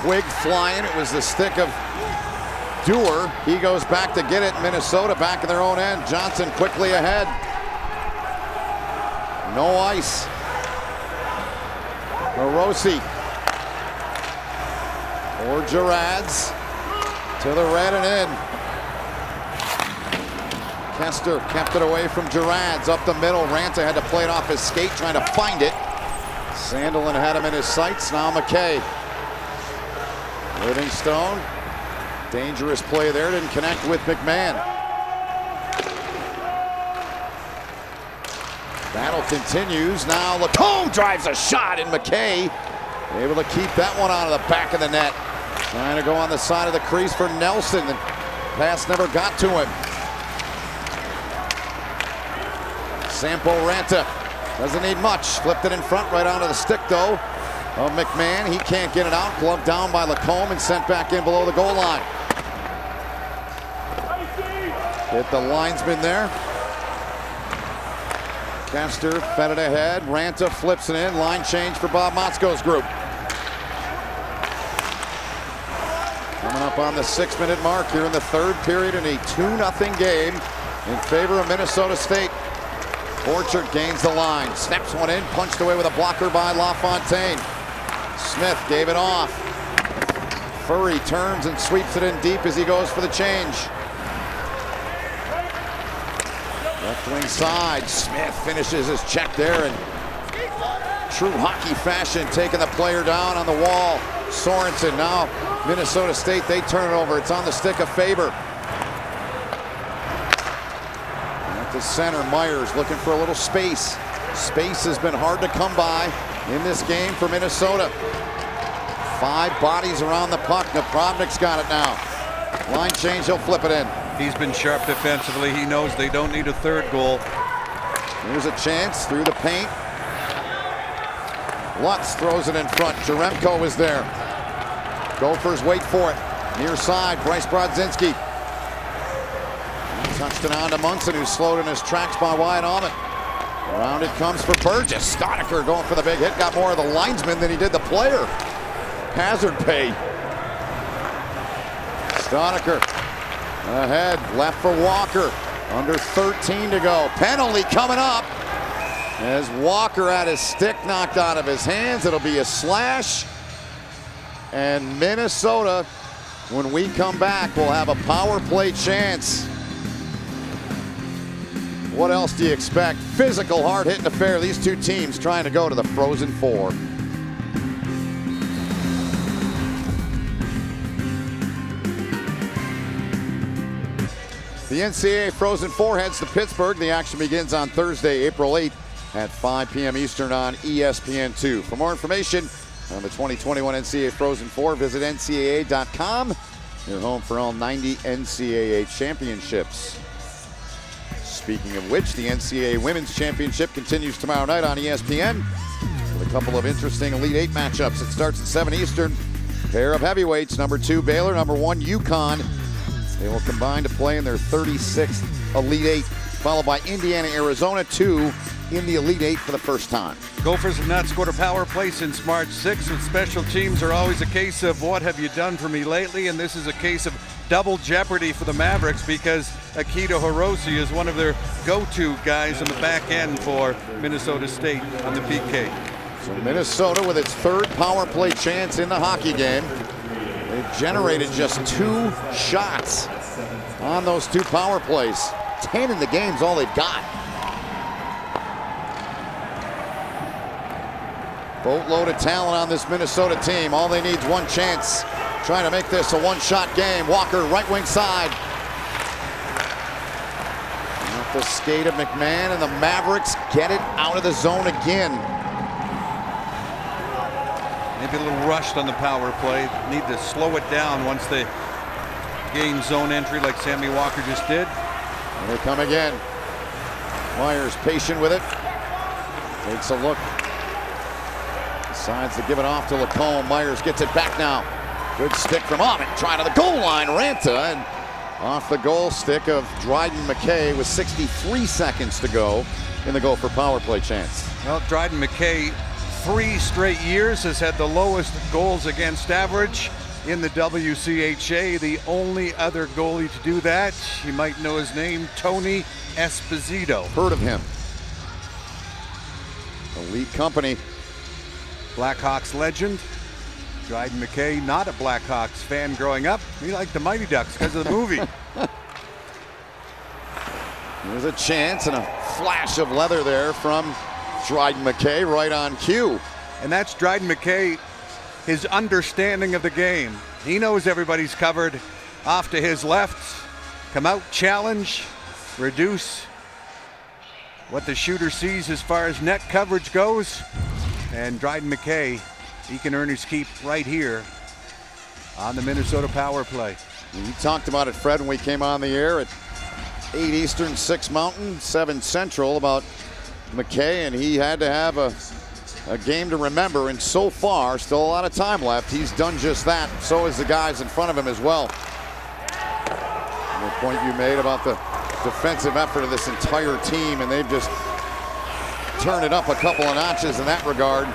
Twig flying. It was the stick of Dewar. He goes back to get it. Minnesota back in their own end. Johnson quickly ahead. No ice. Morosi. Or Gerads. To the red and in. Kester kept it away from Gerads. Up the middle. Ranta had to play it off his skate, trying to find it. Sandelin had him in his sights. Now McKay. Livingstone. Dangerous play there. Didn't connect with McMahon. Battle continues. Now Lacombe drives a shot, and McKay able to keep that one out of the back of the net. Trying to go on the side of the crease for Nelson. The pass never got to him. Sampo Ranta doesn't need much. Flipped it in front right onto the stick though of McMahon. He can't get it out. Gloved down by Lacombe and sent back in below the goal line. Hit the linesman there. Kester fed it ahead. Ranta flips it in. Line change for Bob Motzko's group. Coming up on the 6-minute mark here in the third period in a 2-0 game in favor of Minnesota State. Borchert gains the line. Snaps one in. Punched away with a blocker by LaFontaine. Smith gave it off. Furry turns and sweeps it in deep as he goes for the change. Left wing side. Smith finishes his check there in true hockey fashion, taking the player down on the wall. Sorensen now. Minnesota State, they turn it over. It's on the stick of Faber. At the center, Myers looking for a little space. Space has been hard to come by in this game for Minnesota. 5 bodies around the puck. Napravnik's got it now. Line change, he'll flip it in. He's been sharp defensively. He knows they don't need a third goal. Here's a chance through the paint. Lutz throws it in front. Jaremko is there. Gophers wait for it. Near side, Bryce Brodzinski. Touched it on to Munson, who's slowed in his tracks by Wyatt Allman. Around it comes for Burgess. Stoniker going for the big hit. Got more of the linesman than he did the player. Hazard pay. Stoniker ahead, left for Walker. Under 13 to go. Penalty coming up as Walker had his stick knocked out of his hands. It'll be a slash. And Minnesota, when we come back, will have a power play chance. What else do you expect? Physical, hard-hitting affair. These two teams trying to go to the Frozen Four. The NCAA Frozen Four heads to Pittsburgh. The action begins on Thursday, April 8th at 5 p.m. Eastern on ESPN2. For more information on the 2021 NCAA Frozen Four, visit ncaa.com. Your home for all 90 NCAA championships. Speaking of which, the NCAA Women's Championship continues tomorrow night on ESPN with a couple of interesting Elite Eight matchups. It starts at 7 Eastern. Pair of heavyweights, number 2 Baylor, number 1 UConn. They will combine to play in their 36th Elite Eight, followed by Indiana, Arizona, 2 in the Elite Eight for the first time. Gophers have not scored a power play since March 6th. With special teams are always a case of what have you done for me lately, and this is a case of double jeopardy for the Mavericks because Akito Hiroshi is one of their go-to guys on the back end for Minnesota State on the PK. So Minnesota with its third power play chance in the hockey game. They've generated just 2 shots on those 2 power plays. 10 in the game's all they've got. Boatload of talent on this Minnesota team. All they need is 1 chance. Trying to make this a 1-shot game. Walker, right wing side. Off the skate of McMahon, and the Mavericks get it out of the zone again. Maybe a little rushed on the power play. Need to slow it down once they gain zone entry like Sammy Walker just did. And they come again. Myers patient with it. Takes a look. Decides to give it off to Lacombe. Myers gets it back now. Good stick from Ahmed. Trying to the goal line. Ranta, and off the goal stick of Dryden McKay with 63 seconds to go in the Gopher power play chance. Well, Dryden McKay, 3 straight years has had the lowest goals against average in the WCHA. The only other goalie to do that, you might know his name, Tony Esposito. Heard of him. Elite company. Blackhawks legend. Dryden McKay, not a Blackhawks fan growing up. He liked the Mighty Ducks because of the movie. There's a chance and a flash of leather there from Dryden McKay right on cue. And that's Dryden McKay, his understanding of the game. He knows everybody's covered. Off to his left, come out, challenge, reduce what the shooter sees as far as net coverage goes. And Dryden McKay, he can earn his keep right here on the Minnesota power play. You talked about it, Fred, when we came on the air at 8 Eastern, 6 Mountain, 7 Central about McKay, and he had to have a game to remember, and so far, still a lot of time left, he's done just that. So is the guys in front of him as well. And the point you made about the defensive effort of this entire team, and they've just turned it up a couple of notches in that regard.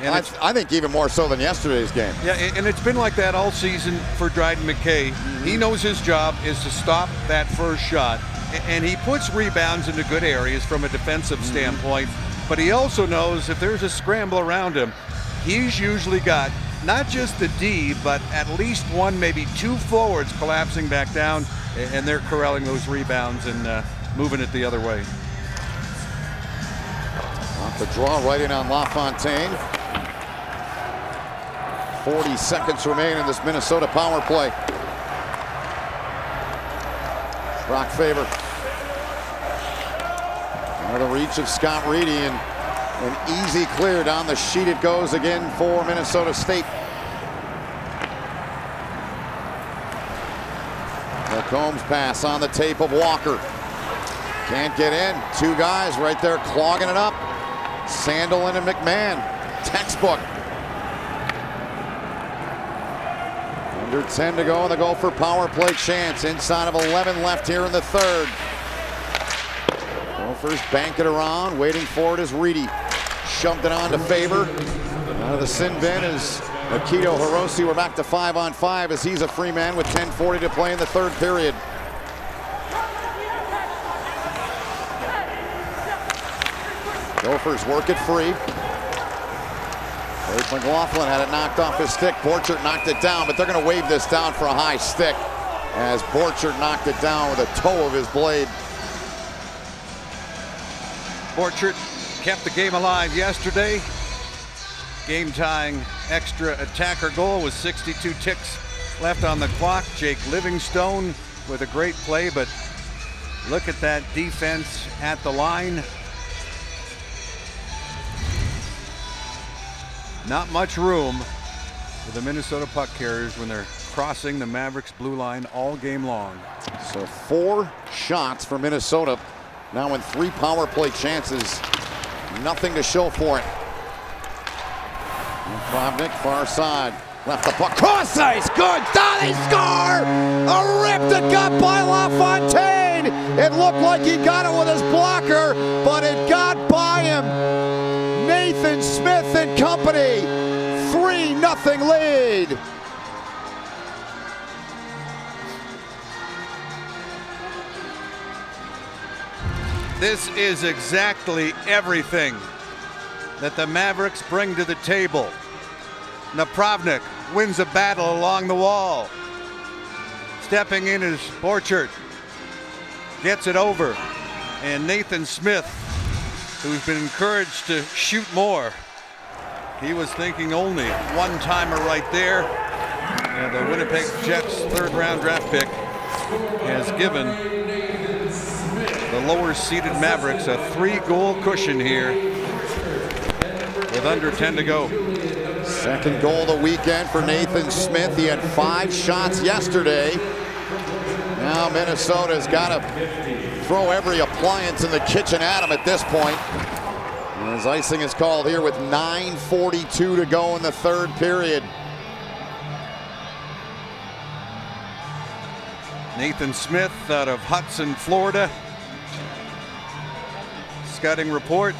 And I think even more so than yesterday's game. Yeah, and it's been like that all season for Dryden McKay. He knows his job is to stop that first shot, and he puts rebounds into good areas from a defensive standpoint, but he also knows if there's a scramble around him, he's usually got not just the D, but at least 1, maybe 2 forwards collapsing back down, and they're corralling those rebounds and moving it the other way. Off the draw, right in on LaFontaine. 40 seconds remain in this Minnesota power play. Brock Faber. Another reach of Scott Reedy, and an easy clear down the sheet it goes again for Minnesota State. Combs pass on the tape of Walker. Can't get in. 2 guys right there clogging it up. Sandelin and McMahon. Textbook. Under 10 to go in the Gopher power play chance. Inside of 11 left here in the third. Gophers bank it around. Waiting for it is Reedy. Shoved it on to Faber. Out of the sin bin is Akito Hiroshi. We're back to 5-on-5 as he's a free man with 10:40 to play in the third period. Gophers work it free. Blake McLaughlin had it knocked off his stick. Borchert knocked it down, but they're going to wave this down for a high stick as Borchert knocked it down with a toe of his blade. Borchert kept the game alive yesterday. Game-tying extra attacker goal with 62 ticks left on the clock. Jake Livingstone with a great play, but look at that defense at the line. Not much room for the Minnesota puck carriers when they're crossing the Mavericks blue line all game long. So 4 shots for Minnesota. Now in 3 power play chances. Nothing to show for it. Kravnik, far side. Left the puck. Cross ice. Good. They score! A ripped the gut by LaFontaine. It looked like he got it with his blocker, but it got by him. Nathan Smith and company, 3-0 lead. This is exactly everything that the Mavericks bring to the table. Napravnik wins a battle along the wall. Stepping in is Borchert. Gets it over. And Nathan Smith, who's been encouraged to shoot more. He was thinking only one-timer right there. And the Winnipeg Jets' third-round draft pick has given the lower-seeded Mavericks a 3-goal cushion here with under 10 to go. Second goal of the weekend for Nathan Smith. He had 5 shots yesterday. Now Minnesota's got to throw every appliance in the kitchen at him at this point. And his icing is called here with 9:42 to go in the third period. Nathan Smith out of Hudson, Florida. Scouting report,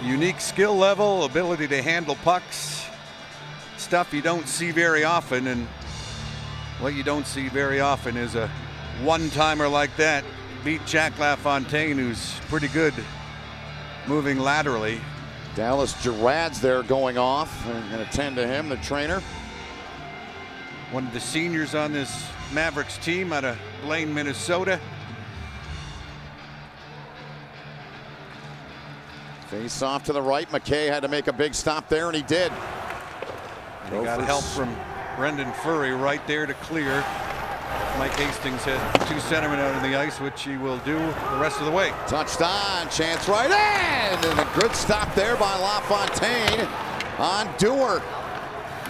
unique skill level, ability to handle pucks. Stuff you don't see very often, and what you don't see very often is a one-timer like that. Beat Jack LaFontaine, who's pretty good moving laterally. Dallas Girad's there going off and attend to him, the trainer. One of the seniors on this Mavericks team out of Blaine, Minnesota. Face off to the right. McKay had to make a big stop there, and he did. He got help from Brendan Furry right there to clear. Mike Hastings had 2 centermen out on the ice, which he will do the rest of the way. Touched on, chance right in, and a good stop there by LaFontaine on Dewar.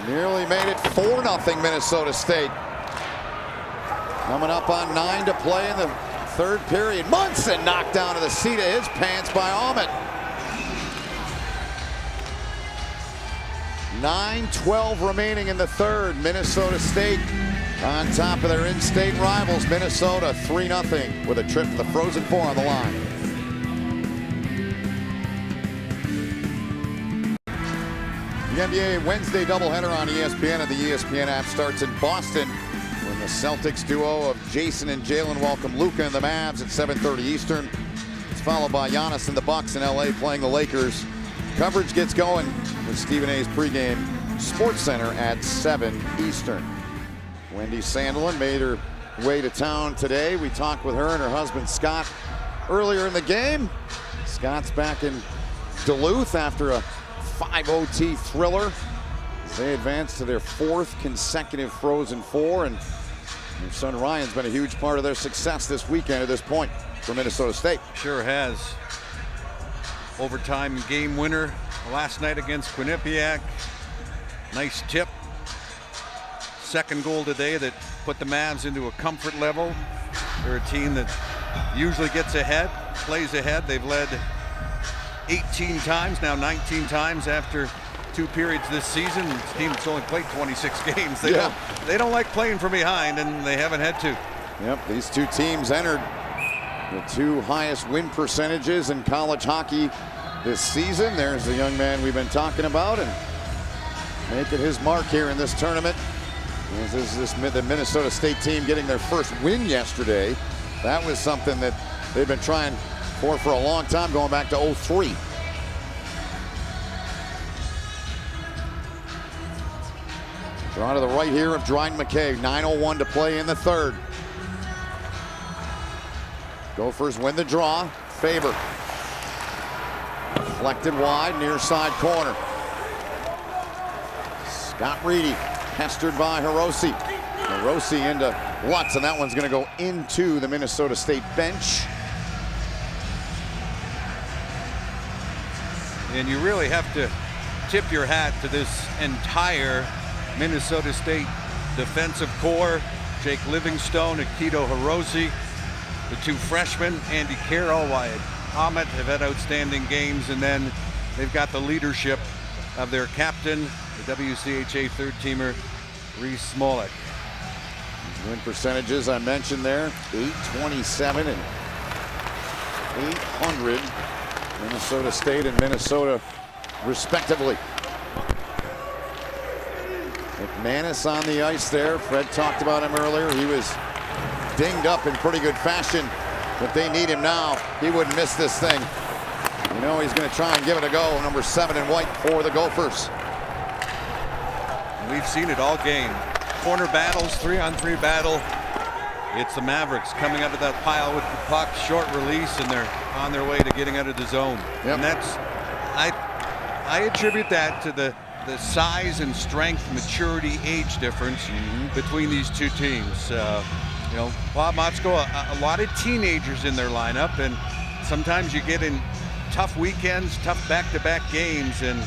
Nearly made it 4-0 Minnesota State. Coming up on 9 to play in the third period. Munson knocked down to the seat of his pants by Ahmet. 9:12 remaining in the third. Minnesota State on top of their in-state rivals. Minnesota 3-0 with a trip to the Frozen Four on the line. The NBA Wednesday doubleheader on ESPN and the ESPN app starts in Boston when the Celtics duo of Jason and Jalen welcome Luka and the Mavs at 7:30 Eastern. It's followed by Giannis and the Bucks in LA playing the Lakers. Coverage gets going with Stephen A's pregame Sports Center at 7 Eastern. Wendy Sandelin made her way to town today. We talked with her and her husband Scott earlier in the game. Scott's back in Duluth after a 5 OT thriller as they advance to their 4th consecutive Frozen Four, and their son Ryan's been a huge part of their success this weekend at this point for Minnesota State. Sure has. Overtime game winner last night against Quinnipiac. Nice tip. Second goal today that put the Mavs into a comfort level. They're a team that usually gets ahead, plays ahead. They've led 18 times, now 19 times after 2 periods this season. This team that's only played 26 games. They don't like playing from behind, and they haven't had to. Yep, these 2 teams entered the 2 highest win percentages in college hockey this season. There's the young man we've been talking about, and making his mark here in this tournament. This is the Minnesota State team getting their first win yesterday. That was something that they've been trying for a long time, going back to 2003. Draw to the right here of Dryden McKay. 9:01 to play in the third. Gophers win the draw. Faber. Deflected wide, near side corner. Scott Reedy pestered by Hiroshi. Hiroshi into Lutz, and that one's going to go into the Minnesota State bench. And you really have to tip your hat to this entire Minnesota State defensive core. Jake Livingstone, Akito Hiroshi, the 2 freshmen, Andy Carroll, Wyatt Ahmet have had outstanding games, and then they've got the leadership of their captain, the WCHA third-teamer, Reese Smolik. Win percentages I mentioned there, 827 and 800. Minnesota State and Minnesota, respectively. McManus on the ice there. Fred talked about him earlier. He was dinged up in pretty good fashion. If they need him now, he wouldn't miss this thing. You know he's going to try and give it a go. Number 7 in white for the Gophers. We've seen it all game. Corner battles, 3-on-3 battle. It's the Mavericks coming out of that pile with the puck, short release, and they're on their way to getting out of the zone. Yep. And that's, I attribute that to the size and strength, maturity, age difference between these two teams. You know, Bob Motzko, a lot of teenagers in their lineup, and sometimes you get in tough weekends, tough back-to-back games, and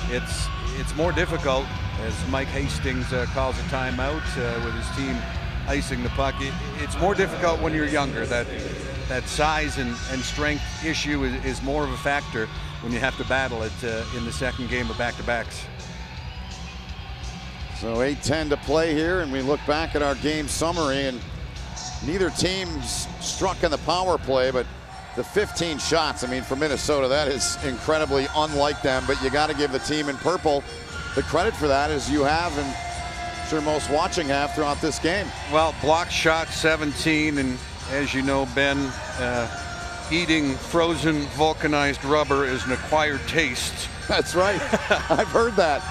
it's more difficult as Mike Hastings calls a timeout with his team icing the puck. It's more difficult when you're younger. That size and strength issue is more of a factor when you have to battle it in the second game of back-to-backs. So 8:10 to play here, and we look back at our game summary, and neither team's struck in the power play, but the 15 shots, I mean, for Minnesota, that is incredibly unlike them, but you got to give the team in purple the credit for that, as you have, and I'm sure most watching have throughout this game. Well, block shot 17, and as you know, Ben, eating frozen vulcanized rubber is an acquired taste. That's right. I've heard that.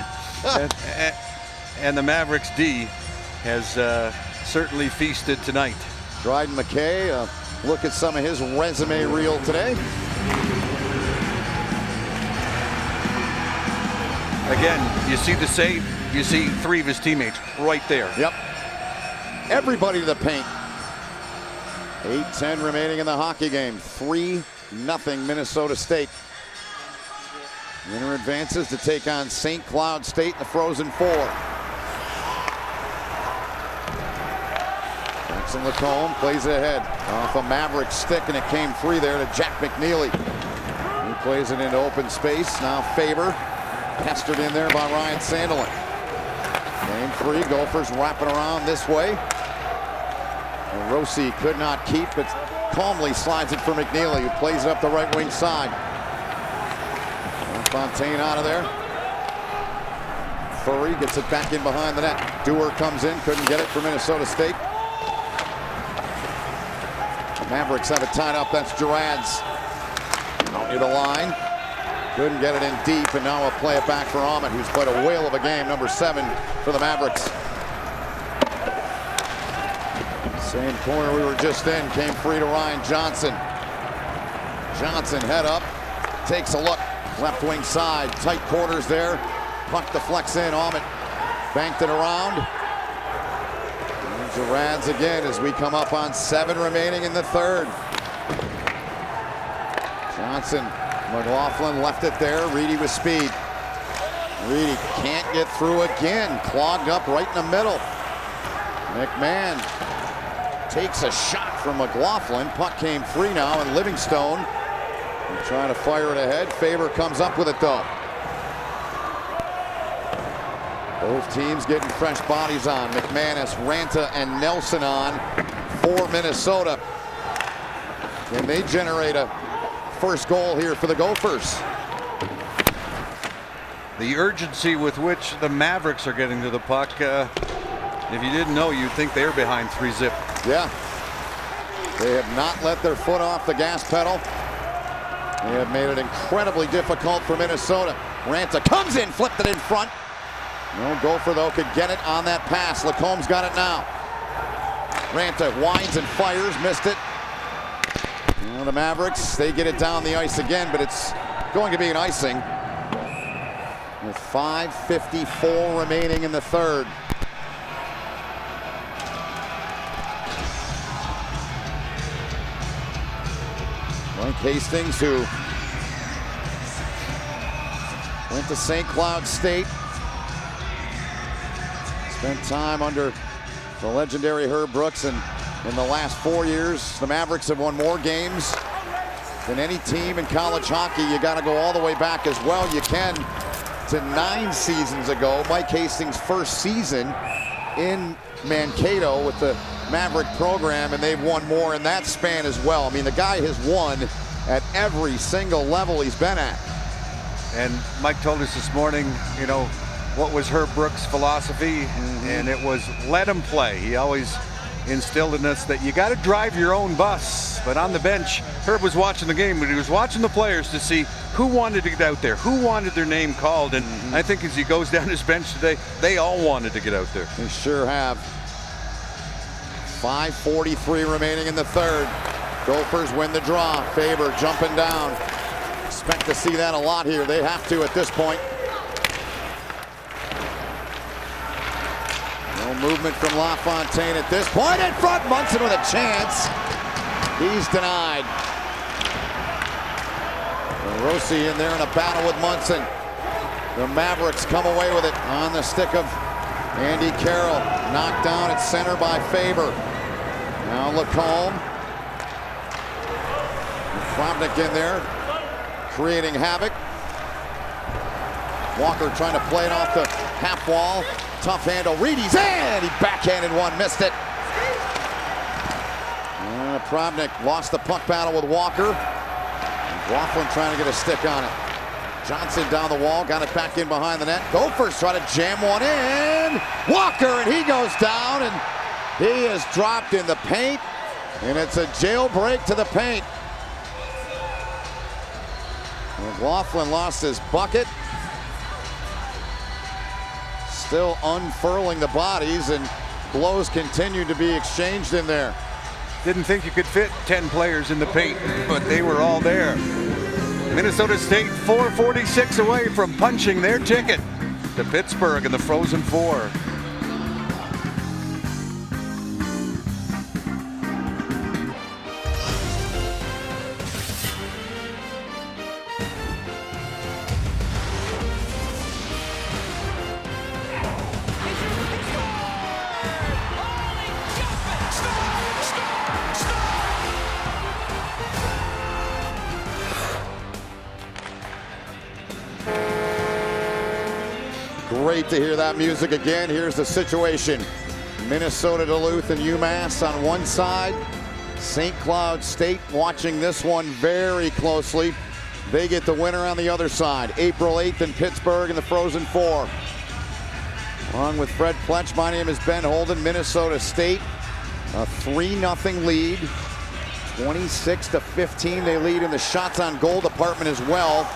And the Mavericks D has certainly feasted tonight. Dryden McKay, look at some of his resume reel today. Again, you see the save, you see 3 of his teammates right there. Yep. Everybody to the paint. 8:10 remaining in the hockey game. 3-0 Minnesota State. Winner advances to take on St. Cloud State in the Frozen Four. Jackson Lacombe plays it ahead off a Maverick stick, and it came free there to Jack McNeely. He plays it into open space. Now Faber pestered in there by Ryan Sandelin. Game free. Gophers wrapping around this way. And Rossi could not keep, but calmly slides it for McNeely, who plays it up the right wing side. Fontaine out of there. Furry gets it back in behind the net. Dewar comes in, couldn't get it for Minnesota State. The Mavericks have it tied up. That's Gerads. Out near the line. Couldn't get it in deep, and now we'll play it back for Ahmed, who's played a whale of a game. Number 7 for the Mavericks. Same corner we were just in, came free to Ryan Johnson. Johnson head up, takes a look, left wing side, tight quarters there. Puck deflects in, Ahmed banked it around. And Gerads again as we come up on 7 remaining in the third. Johnson, McLaughlin left it there, Reedy with speed. Reedy can't get through again, clogged up right in the middle. McMahon takes a shot from McLaughlin. Puck came free now, and Livingstone trying to fire it ahead. Faber comes up with it though. Both teams getting fresh bodies on. McManus, Ranta, and Nelson on for Minnesota. Can they generate a first goal here for the Gophers? The urgency with which the Mavericks are getting to the puck, if you didn't know, you'd think they're behind 3-zip. Yeah. They have not let their foot off the gas pedal. They have made it incredibly difficult for Minnesota. Ranta comes in, flipped it in front. No Gopher, though, could get it on that pass. Lacombe's got it now. Ranta winds and fires, missed it. Well, the Mavericks, they get it down the ice again, but it's going to be an icing. With 5:54 remaining in the third. Mike Hastings, who went to St. Cloud State, spent time under the legendary Herb Brooks, and in the last 4 years, the Mavericks have won more games than any team in college hockey. You got to go all the way back as well. You can to 9 seasons ago, Mike Hastings' first season in Mankato with the Maverick program, and they've won more in that span as well. I mean, the guy has won at every single level he's been at. And Mike told us this morning, you know, what was Herb Brooks' philosophy, and it was let him play. He always instilled in us that you got to drive your own bus. But on the bench, Herb was watching the game, but he was watching the players to see who wanted to get out there, who wanted their name called. And I think as he goes down his bench today, they all wanted to get out there. They sure have. 5:43 remaining in the third. Gophers win the draw. Faber jumping down. Expect to see that a lot here. They have to at this point. No movement from LaFontaine at this point. In front, Munson with a chance. He's denied. Rossi in there in a battle with Munson. The Mavericks come away with it on the stick of Andy Carroll. Knocked down at center by Faber. Now Lacombe. Kravnik in there, creating havoc. Walker trying to play it off the half wall. Tough handle. Reedy's in. He backhanded one, missed it. Kravnik lost the puck battle with Walker. Laughlin trying to get a stick on it. Johnson down the wall, got it back in behind the net. Gophers try to jam one in. Walker, and he goes down, and he is dropped in the paint, and it's a jailbreak to the paint. McLaughlin lost his bucket. Still unfurling the bodies, and blows continue to be exchanged in there. Didn't think you could fit 10 players in the paint, but they were all there. Minnesota State 4:46 away from punching their ticket to Pittsburgh in the Frozen Four. Great to hear that music again. Here's the situation. Minnesota, Duluth, and UMass on one side. St. Cloud State watching this one very closely. They get the winner on the other side. April 8th in Pittsburgh in the Frozen Four. Along with Fred Pletch, my name is Ben Holden. Minnesota State, a 3-0 lead. 26-15 they lead in the shots on goal department as well.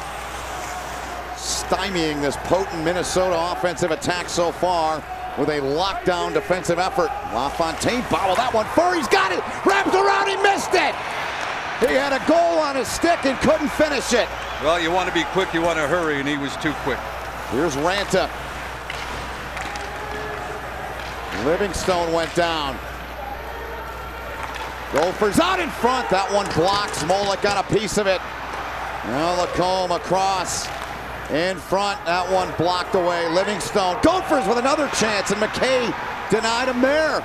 Stymieing this potent Minnesota offensive attack so far with a lockdown defensive effort. LaFontaine bottled that one for. He's got it. Wraps around. He missed it. He had a goal on his stick and couldn't finish it. Well, you want to be quick, you want to hurry, and he was too quick. Here's Ranta. Livingstone went down. Gophers out in front. That one blocks. Molek got a piece of it. Now Lacombe across. In front, that one blocked away. Livingstone. Gophers with another chance, and McKay denied him there.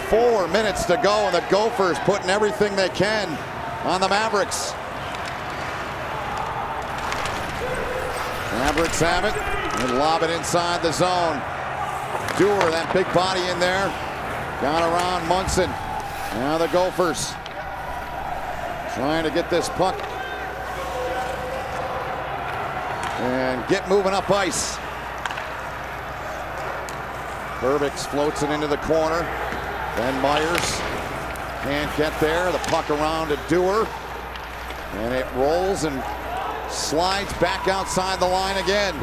4 minutes to go, and the Gophers putting everything they can on the Mavericks. Mavericks have it and lob it inside the zone. Dewar, that big body in there, got around Munson. Now the Gophers trying to get this puck and get moving up ice. Herbix floats it into the corner. Ben Myers can't get there. The puck around to Dewar, and it rolls and slides back outside the line again.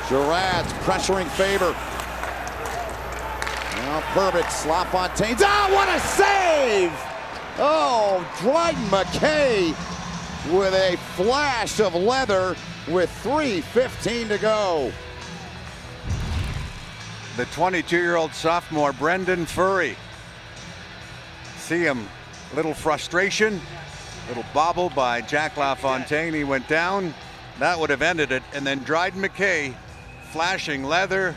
Girard's pressuring Faber. Now Herbix, LaFontaine's. What a save! Oh, Dryden McKay with a flash of leather with 3:15 to go. The 22-year-old sophomore, Brendan Furry. See him, little frustration, little bobble by Jack LaFontaine. He went down. That would have ended it. And then Dryden McKay, flashing leather.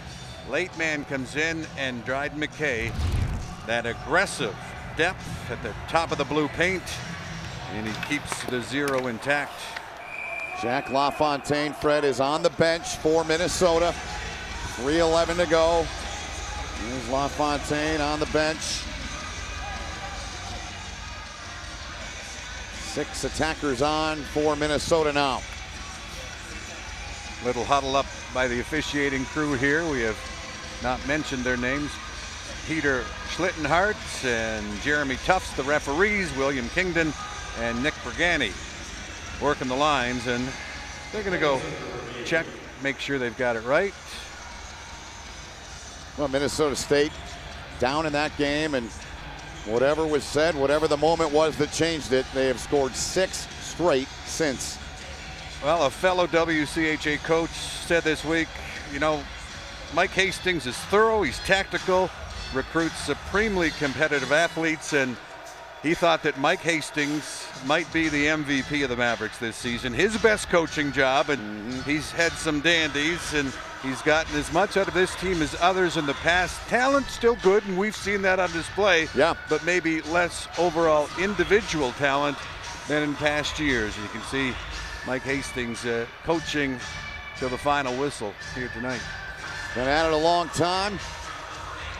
Late man comes in, and Dryden McKay, that aggressive depth at the top of the blue paint, and he keeps the 0 intact. Jack LaFontaine, Fred, is on the bench for Minnesota. 3:11 to go. Here's LaFontaine on the bench. 6 attackers on for Minnesota now. Little huddle up by the officiating crew here. We have not mentioned their names. Peter Schlittenhart and Jeremy Tufts, the referees, William Kingdon and Nick Bergani working the lines, and they're going to go check, make sure they've got it right. Well, Minnesota State down in that game, and whatever was said, whatever the moment was that changed it, they have scored 6 straight since. Well, a fellow WCHA coach said this week, you know, Mike Hastings is thorough, he's tactical, recruits supremely competitive athletes, and he thought that Mike Hastings might be the MVP of the Mavericks this season. His best coaching job, and he's had some dandies, and he's gotten as much out of this team as others in the past. Talent still good, and we've seen that on display. Yeah. But maybe less overall individual talent than in past years. You can see Mike Hastings coaching till the final whistle here tonight. Been at it a long time.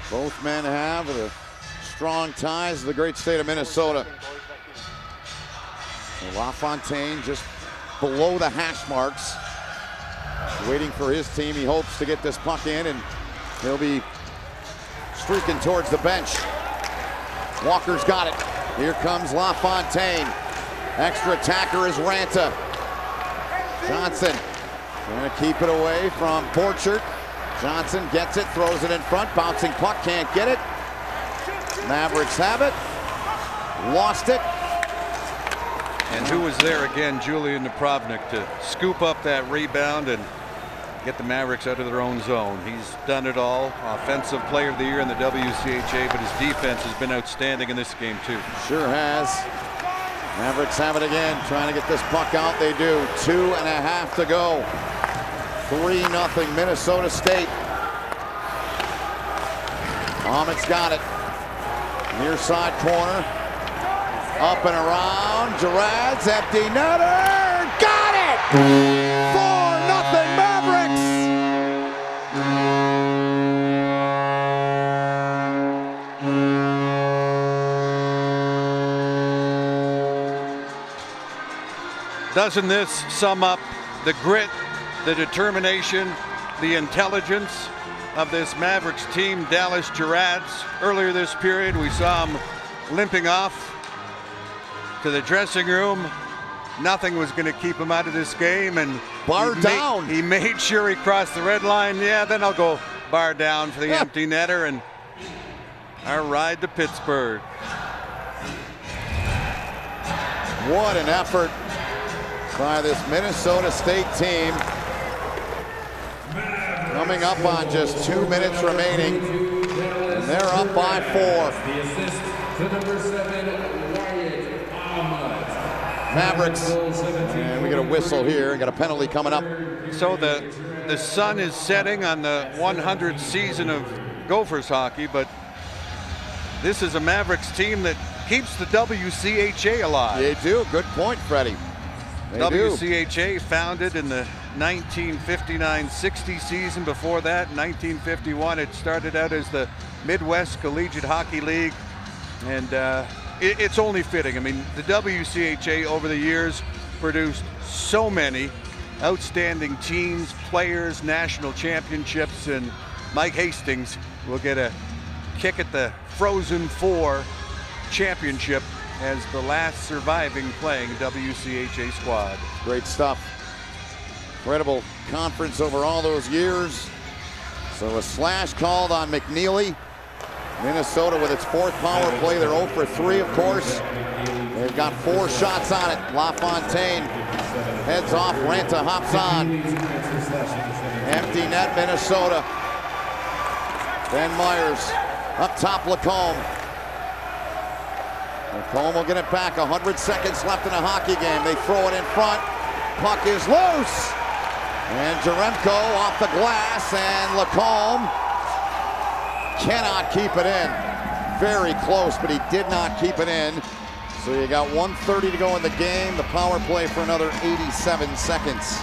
Both men have the strong ties to the great state of Minnesota. So LaFontaine just below the hash marks, waiting for his team. He hopes to get this puck in, and he'll be streaking towards the bench. Walker's got it. Here comes LaFontaine. Extra attacker is Ranta. Johnson trying to keep it away from Borchert. Johnson gets it, throws it in front, bouncing puck, can't get it. Mavericks have it, lost it. And who was there again? Julian Napravnik to scoop up that rebound and get the Mavericks out of their own zone. He's done it all. Offensive player of the year in the WCHA, but his defense has been outstanding in this game too. Sure has. Mavericks have it again, trying to get this puck out. They do. 2.5 to go. 3-0 Minnesota State. Ahmet's got it. Near side corner. Up and around. Girad's empty netter. Got it! 4-0 Mavericks. Doesn't this sum up the grit, the determination, the intelligence of this Mavericks team? Dallas Girad's earlier this period, we saw him limping off to the dressing room. Nothing was going to keep him out of this game, and Bar down. He made sure he crossed the red line. Yeah, then I'll go bar down for the empty netter and our ride to Pittsburgh. What an effort by this Minnesota State team. Coming up on just 2 minutes remaining, and they're up by 4. The assist to number 7, Wyatt Ahmed. Mavericks, and we get a whistle here, got a penalty coming up. So the sun is setting on the 100th season of Gophers hockey, but this is a Mavericks team that keeps the WCHA alive. They do, good point, Freddie. They WCHA founded in the 1959-60 season. Before that, 1951, it started out as the Midwest Collegiate Hockey League, and it's only fitting. I mean, the WCHA over the years produced so many outstanding teams, players, national championships, and Mike Hastings will get a kick at the Frozen Four championship as the last surviving playing WCHA squad. Great stuff. Incredible conference over all those years. So a slash called on McNeely. Minnesota with its 4th power play. They're 0 for 3, of course. They've got 4 shots on it. LaFontaine heads off. Ranta hops on. Empty net, Minnesota. Ben Myers up top, Lacombe. Lacombe will get it back. 100 seconds left in a hockey game. They throw it in front. Puck is loose. And Jaremko off the glass, and Lacombe cannot keep it in. Very close, but he did not keep it in. So you got 1:30 to go in the game. The power play for another 87 seconds.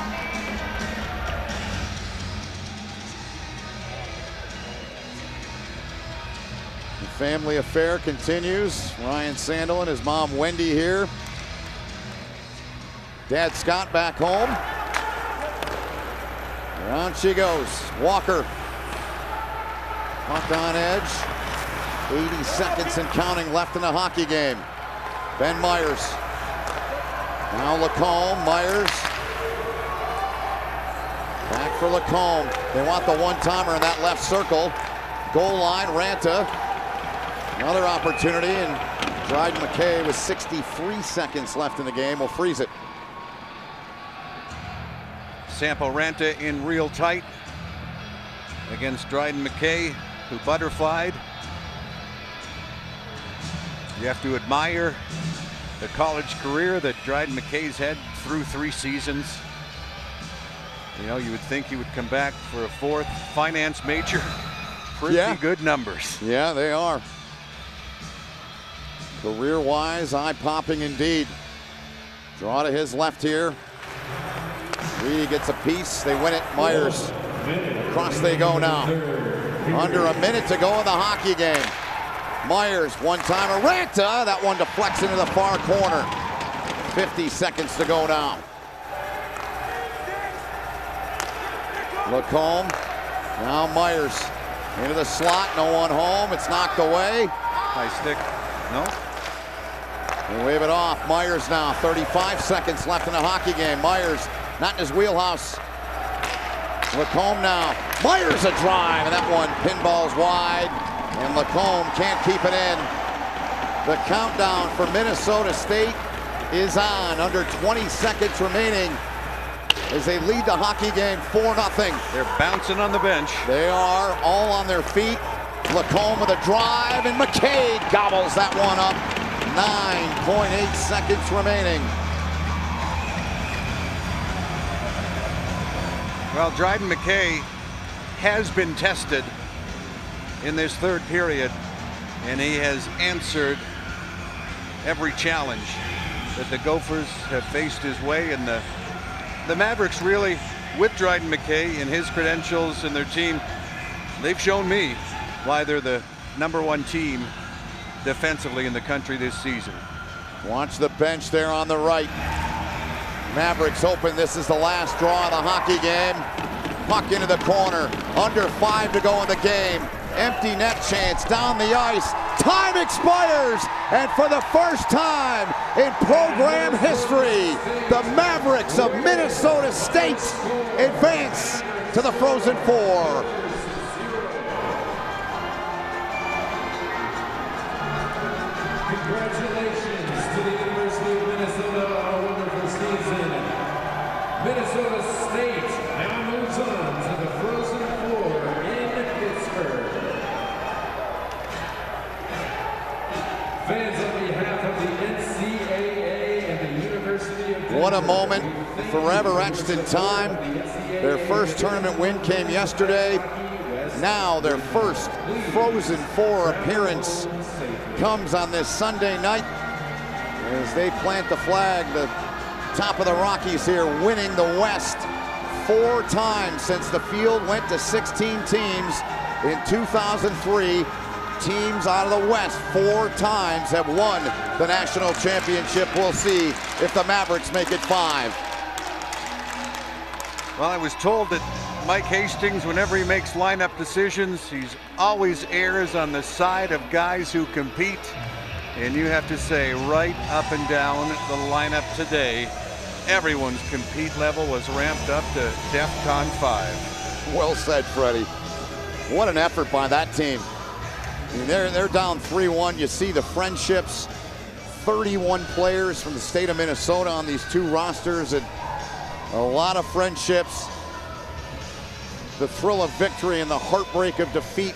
family affair continues. Ryan Sandelin, his mom Wendy here. Dad Scott back home. Down she goes. Walker. Puck on edge. 80 seconds and counting left in the hockey game. Ben Myers. Now Lacombe. Myers. Back for Lacombe. They want the one-timer in that left circle. Goal line, Ranta. Another opportunity, and Dryden McKay with 63 seconds left in the game will freeze it. Sampo Ranta in real tight against Dryden McKay, who butterflied. You have to admire the college career that Dryden McKay's had through 3 seasons. You know, you would think he would come back for a 4th finance major. Pretty good numbers. Yeah, they are. Career-wise, eye-popping indeed. Draw to his left here. Reedy gets a piece. They win it. Myers. Across they go now. Under a minute to go in the hockey game. Myers, one-timer. Ranta. That one deflects into the far corner. 50 seconds to go now. Lacombe. Now Myers. Into the slot. No one home. It's knocked away. High stick. No. They wave it off. Myers now. 35 seconds left in the hockey game. Myers not in his wheelhouse. Lacombe now. Myers a drive, and that one pinballs wide, and Lacombe can't keep it in. The countdown for Minnesota State is on. Under 20 seconds remaining as they lead the hockey game 4-0. They're bouncing on the bench. They are all on their feet. Lacombe with a drive, and McKay gobbles that one up. 9.8 seconds remaining. Well, Dryden McKay has been tested in this 3rd period, and he has answered every challenge that the Gophers have faced his way, and the Mavericks really, with Dryden McKay and his credentials and their team, they've shown me why they're the #1 team defensively in the country this season. Watch the bench there on the right. Mavericks hoping this is the last draw of the hockey game. Puck into the corner. Under 5 to go in the game. Empty net chance down the ice. Time expires, and for the first time in program history, the Mavericks of Minnesota State advance to the Frozen Four. Congratulations to the University of Minnesota on a wonderful season. Minnesota State now moves on to the Frozen Four in Pittsburgh. Fans, on behalf of the NCAA and the University of Denver, What a moment, forever etched in time. Their first tournament win came yesterday. Now their first Frozen Four appearance comes on this Sunday night as they plant the flag, the top of the Rockies here, winning the West 4 times since the field went to 16 teams in 2003. Teams out of the West 4 times have won the national championship. We'll see if the Mavericks make it 5. Well, I was told that Mike Hastings, whenever he makes lineup decisions, he's always errs on the side of guys who compete. And you have to say, right up and down the lineup today, everyone's compete level was ramped up to DEFCON 5. Well said, Freddie. What an effort by that team. I mean, they're down 3-1. You see the friendships. 31 players from the state of Minnesota on these 2 rosters, and a lot of friendships. The thrill of victory and the heartbreak of defeat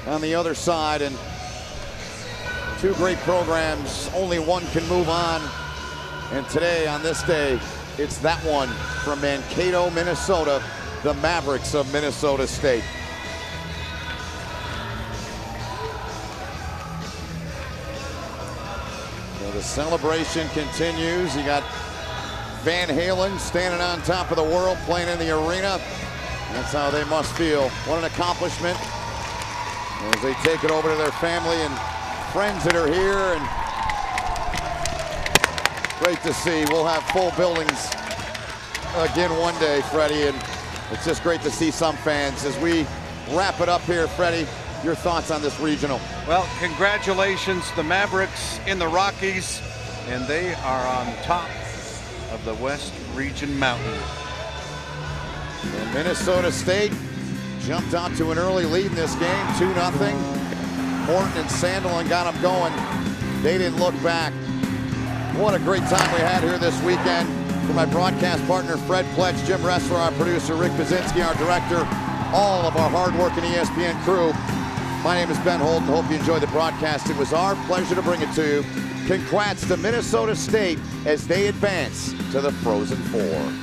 on the other side, and 2 great programs. Only one can move on, and today, on this day, it's that one from Mankato, Minnesota, the Mavericks of Minnesota State. So the celebration continues. You got Van Halen standing on top of the world, playing in the arena. That's how they must feel. What an accomplishment. as they take it over to their family and friends that are here. And great to see. We'll have full buildings again one day, Freddie, and it's just great to see some fans. As we wrap it up here, Freddie, your thoughts on this regional? Well, congratulations, the Mavericks in the Rockies, and they are on top of the West Region Mountain. And Minnesota State jumped out to an early lead in this game, 2-0. Morton and Sandelin got them going. They didn't look back. What a great time we had here this weekend. For my broadcast partner, Fred Pletch, Jim Ressler, our producer, Rick Bazinski, our director, all of our hard-working ESPN crew. My name is Ben Holden. Hope you enjoyed the broadcast. It was our pleasure to bring it to you. Congrats to Minnesota State as they advance to the Frozen Four.